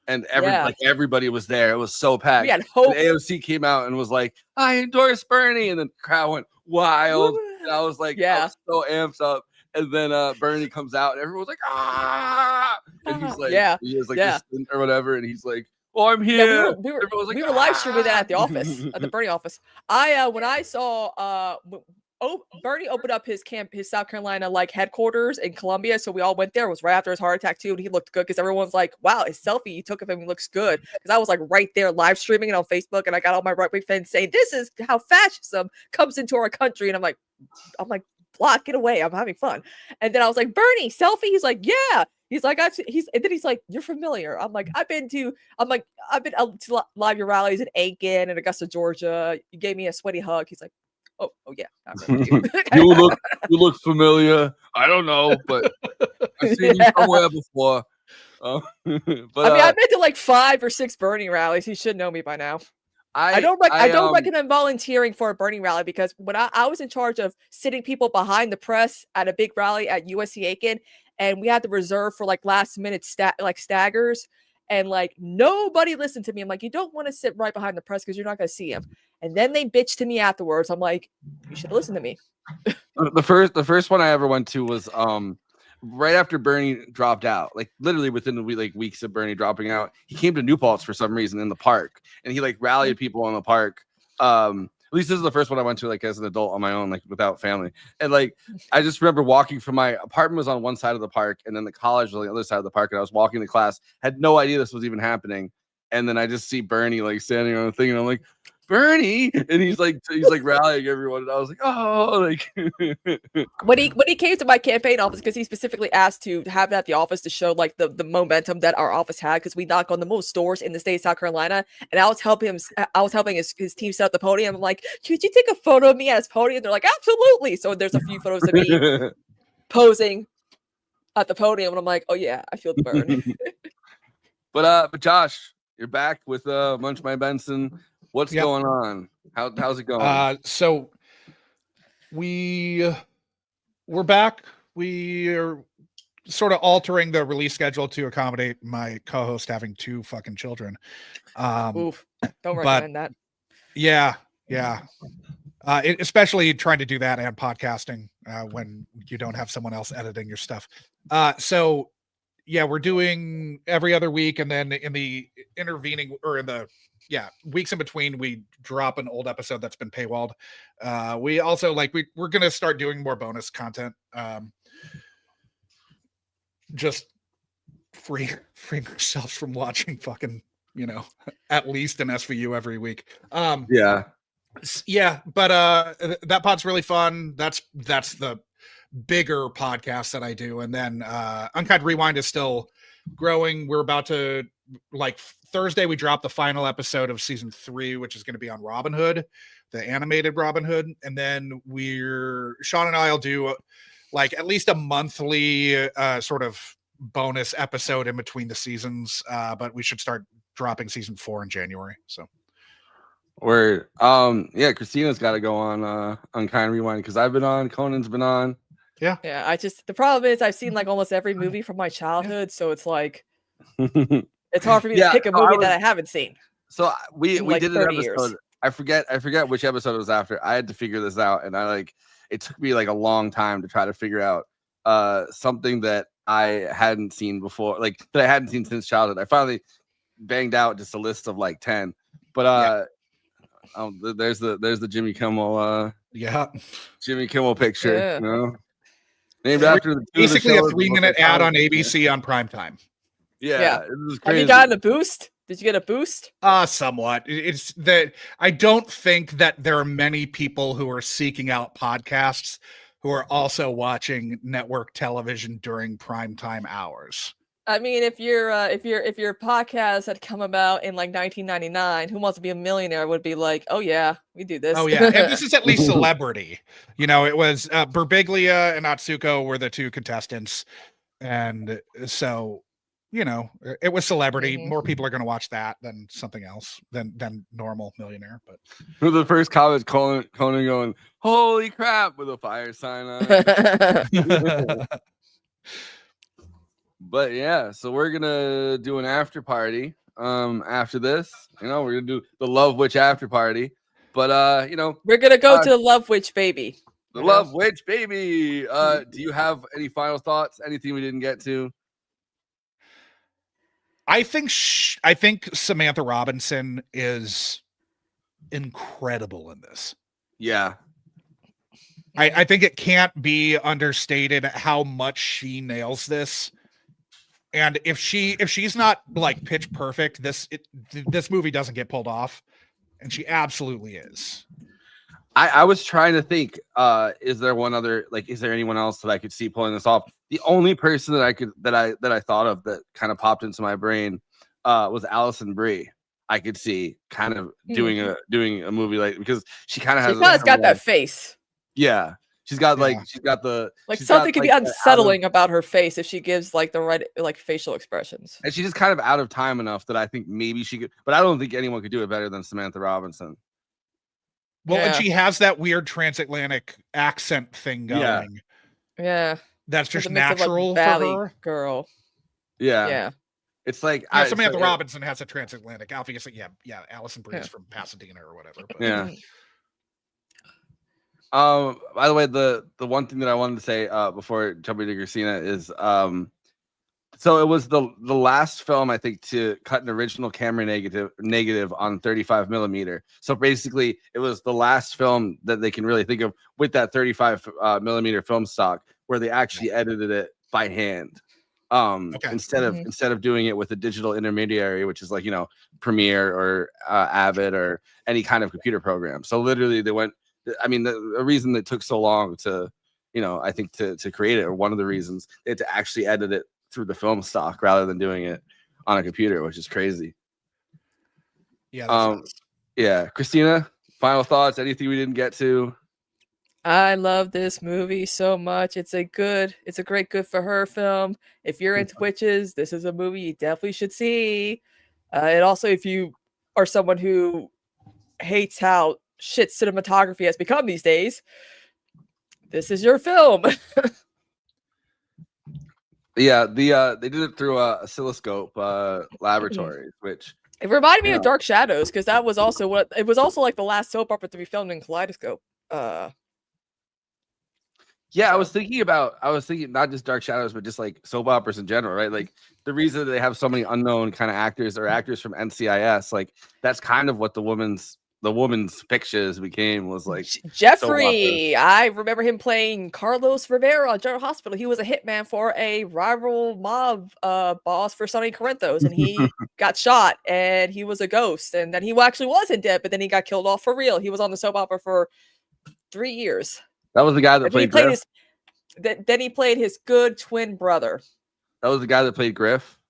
and everybody was there. It was so packed. We had hope. And AOC came out and was like, "I endorse Bernie," and then the crowd went wild. And I was like, I was so amped up. And then Bernie comes out, and everyone's like, "Ah!" And he's like, he has like this or whatever, and he's like, "Oh, I'm here." Yeah, we were live streaming that at the office, at the Bernie office. When I saw Bernie opened up his South Carolina like headquarters in Columbia, so we all went there. It was right after his heart attack too, and he looked good because everyone's like, "Wow, his selfie you took of him looks good." Because I was like right there live streaming it on Facebook, and I got all my right wing fans saying, "This is how fascism comes into our country," and I'm like, "Block, get away! I'm having fun." And then I was like, "Bernie, selfie." He's like, "Yeah." He's like, and then he's like, "You're familiar." I'm like, I've been to to a lot of your rallies in Aiken and Augusta, Georgia. You gave me a sweaty hug. He's like, oh yeah. you look familiar. I don't know, but I've seen you somewhere before. But I've been to like 5 or 6 Bernie rallies. He should know me by now. I don't recommend volunteering for a Bernie rally because when I was in charge of sitting people behind the press at a big rally at USC Aiken, and we had to reserve for like last minute staggers, and like nobody listened to me. I'm like, you don't want to sit right behind the press because you're not going to see him. And then they bitched to me afterwards. I'm like, you should listen to me. The first one I ever went to was right after Bernie dropped out, like literally within the weeks of Bernie dropping out. He came to New Paltz for some reason in the park, and he like rallied people in the park. At least this is the first one I went to like as an adult on my own, like without family. And like I just remember walking from my apartment was on one side of the park, and then the college was on the other side of the park, and I was walking to class, had no idea this was even happening. And then I just see Bernie like standing on the thing, and I'm like, "Bernie," and he's like rallying everyone, and I was like, "Oh!" Like when he came to my campaign office, because he specifically asked to have it at the office to show like the momentum that our office had, because we knock on the most doors in the state of South Carolina, and I was helping his team set up the podium. I'm like, "Could you take a photo of me at his podium?" They're like, "Absolutely!" So there's a few photos of me posing at the podium, and I'm like, "Oh yeah, I feel the burn." But Josh, you're back with Munch My Benson. What's going on? How's it going? So we're back. We are sort of altering the release schedule to accommodate my co-host having 2 fucking children. Oof, don't recommend that. Yeah. Especially trying to do that and podcasting when you don't have someone else editing your stuff. So yeah, we're doing every other week, and then in the intervening or in the weeks in between, we drop an old episode that's been paywalled. We also we're gonna start doing more bonus content. Just freeing ourselves from watching fucking, at least an SVU every week. But that pod's really fun. That's the bigger podcast that I do. And then Unkind Rewind is still growing. We're about to Thursday we dropped the final episode of season 3, which is going to be on Robin Hood, the animated Robin Hood. And then Sean and I'll do at least a monthly sort of bonus episode in between the seasons. But we should start dropping season 4 in January. So Kristina's got to go on Unkind Rewind because I've been on, Conan's been on. Yeah. The problem is I've seen almost every movie from my childhood, so it's it's hard for me to pick a movie that I haven't seen. So we did an episode. Years. I forget which episode it was after. I had to figure this out, and it took me a long time to try to figure out something that I hadn't seen before, that I hadn't seen since childhood. I finally banged out just a list of 10. But there's the Jimmy Kimmel Jimmy Kimmel picture, named after basically a 3-minute ad on ABC on primetime. Yeah, it was crazy. Have you gotten a boost? Did you get a boost? Somewhat. It's that I don't think that there are many people who are seeking out podcasts who are also watching network television during primetime hours. I mean, if your podcast had come about in like 1999, Who Wants to Be a Millionaire would be like, oh yeah, we do this. Oh yeah, and this is at least celebrity. You know, it was Birbiglia and Atsuko were the two contestants, and so you know, it was celebrity. More people are going to watch that than something else than normal millionaire. But for the first comment, Conan going, "Holy crap!" with a fire sign on it. But yeah, so we're gonna do an after party. After this, you know, we're gonna do the Love Witch after party. But you know, we're gonna go to the Love Witch baby. The Love Witch baby. Do you have any final thoughts? Anything we didn't get to? I think Samantha Robinson is incredible in this. Yeah. I think it can't be understated how much she nails this. And if she's not like pitch perfect, this movie doesn't get pulled off. And she absolutely is. I was trying to think, is there one other, like, is there anyone else that I could see pulling this off? The only person that I thought of that kind of popped into my brain was Alison Brie. I could see kind of doing a movie like, because she kind of has got that face. Yeah. She's got the something could be unsettling about her face if she gives like the right like facial expressions. And she's just kind of out of time enough that I think maybe she could, but I don't think anyone could do it better than Samantha Robinson. Well, and she has that weird transatlantic accent thing going. Yeah. That's just natural for her. Girl. Yeah. Yeah. It's like Samantha Robinson has a transatlantic. Obviously, yeah. Alison Brie is from Pasadena or whatever. But. Yeah. By the way, the one thing that I wanted to say before jumping to Kristina is so it was the last film I think to cut an original camera negative on 35 millimeter. So basically, it was the last film that they can really think of with that 35 millimeter film stock where they actually edited it by hand. Instead of doing it with a digital intermediary, which is like, you know, Premiere or Avid or any kind of computer program. So literally they went. I mean, the reason it took so long to, you know, I think to create it, or one of the reasons, they had to actually edit it through the film stock rather than doing it on a computer, which is crazy. Yeah. Yeah. Kristina, final thoughts? Anything we didn't get to? I love this movie so much. It's a great good for her film. If you're into witches, this is a movie you definitely should see. And also, if you are someone who hates how shit cinematography has become these days, this is your film. Yeah, they did it through a oscilloscope laboratories, which it reminded me of Dark Shadows, because that was also like the last soap opera to be filmed in Kaleidoscope. Yeah, I was thinking not just Dark Shadows, but just like soap operas in general, right? Like the reason they have so many unknown kind of actors or actors from NCIS, like that's kind of what the woman's pictures became, was like Jeffrey. I remember him playing Carlos Rivera on General Hospital. He was a hitman for a rival mob boss for Sonny Corinthos, and he got shot, and he was a ghost, and then he actually wasn't dead, but then he got killed off for real. He was on the soap opera for 3 years. That was the guy that played Griff. Then he played his good twin brother. That was the guy that played Griff?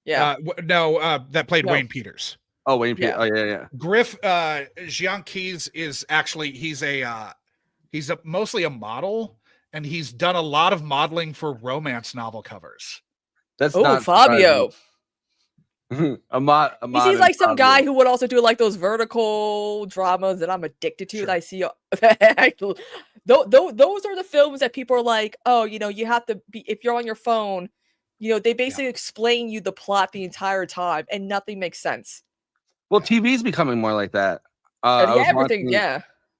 Yeah. That played Wayne Peters. Oh, Wayne Peters. Oh, yeah. Griff, Jean Keys is actually, he's mostly a model, and he's done a lot of modeling for romance novel covers. That's not Fabio. He's like some guy who would also do like those vertical dramas that I'm addicted to. Sure. That I see. Those are the films that people are like, oh, you know, you have to be, if you're on your phone, you know, they basically explain you the plot the entire time and nothing makes sense. Well, TV's becoming more like that. Everything.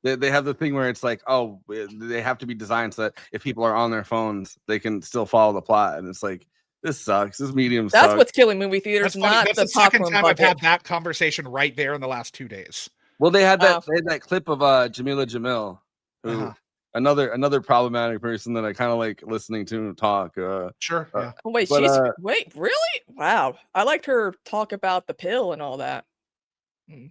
They have the thing where it's like, oh, they have to be designed so that if people are on their phones, they can still follow the plot. And it's like, this sucks. This medium sucks. That's what's killing movie theaters, not the second time I've had that conversation right there in the last 2 days. Well, they had that clip of Jamila Jamil, who another problematic person that I kind of like listening to talk. Sure. Yeah. Oh, wait, but, wait, really? Wow. I liked her talk about the pill and all that.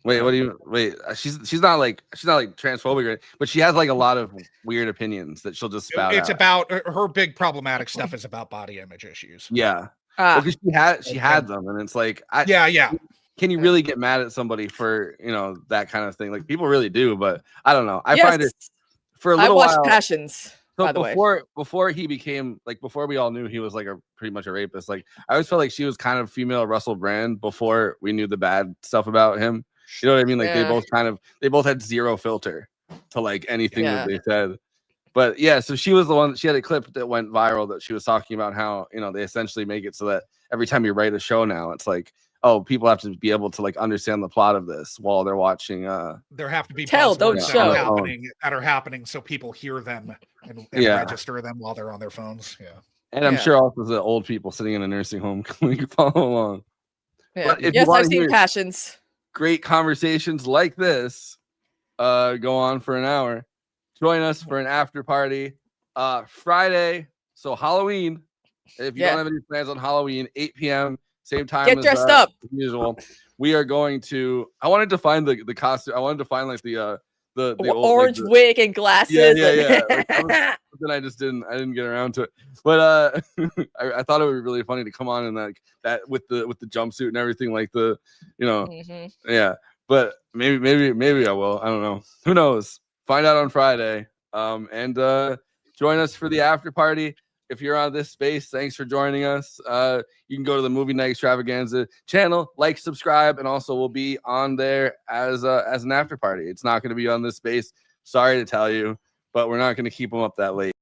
Wait, what do you wait? She's not like transphobic, but she has like a lot of weird opinions that she'll just spout It's out. about her big problematic stuff is about body image issues. Yeah. Well, because she had them, and it's like, yeah. Can you really get mad at somebody for that kind of thing? Like people really do, but I don't know. I Yes, find it for a little I watched while. Passions. So by the way. before he became like before we all knew he was like pretty much a rapist. Like I always felt like she was kind of female Russell Brand before we knew the bad stuff about him. You know what I mean? Like they both had zero filter to like anything that they said. But yeah, so she was the one. She had a clip that went viral that she was talking about how they essentially make it so that every time you write a show now, it's like, oh, people have to be able to like understand the plot of this while they're watching. There have to be don't show that are happening so people hear them and register them while they're on their phones. Yeah, and I'm sure also the old people sitting in a nursing home can follow along. Yeah. Yes, I've seen Passions. Great conversations like this go on for an hour. Join us for an after party Friday, so Halloween. If you don't have any plans on Halloween, 8 p.m. same time. Get dressed up. As usual. We are going to. I wanted to find the costume. I wanted to find like the orange wig and glasses. Yeah. But then I just didn't. I didn't get around to it. But I thought it would be really funny to come on and like that with the jumpsuit and everything, like yeah. But maybe I will. I don't know. Who knows? Find out on Friday. And join us for the after party. If you're on this space, thanks for joining us. You can go to the Movie Night Extravaganza channel, like, subscribe, and also we'll be on there as an after party. It's not going to be on this space. Sorry to tell you, but we're not going to keep them up that late.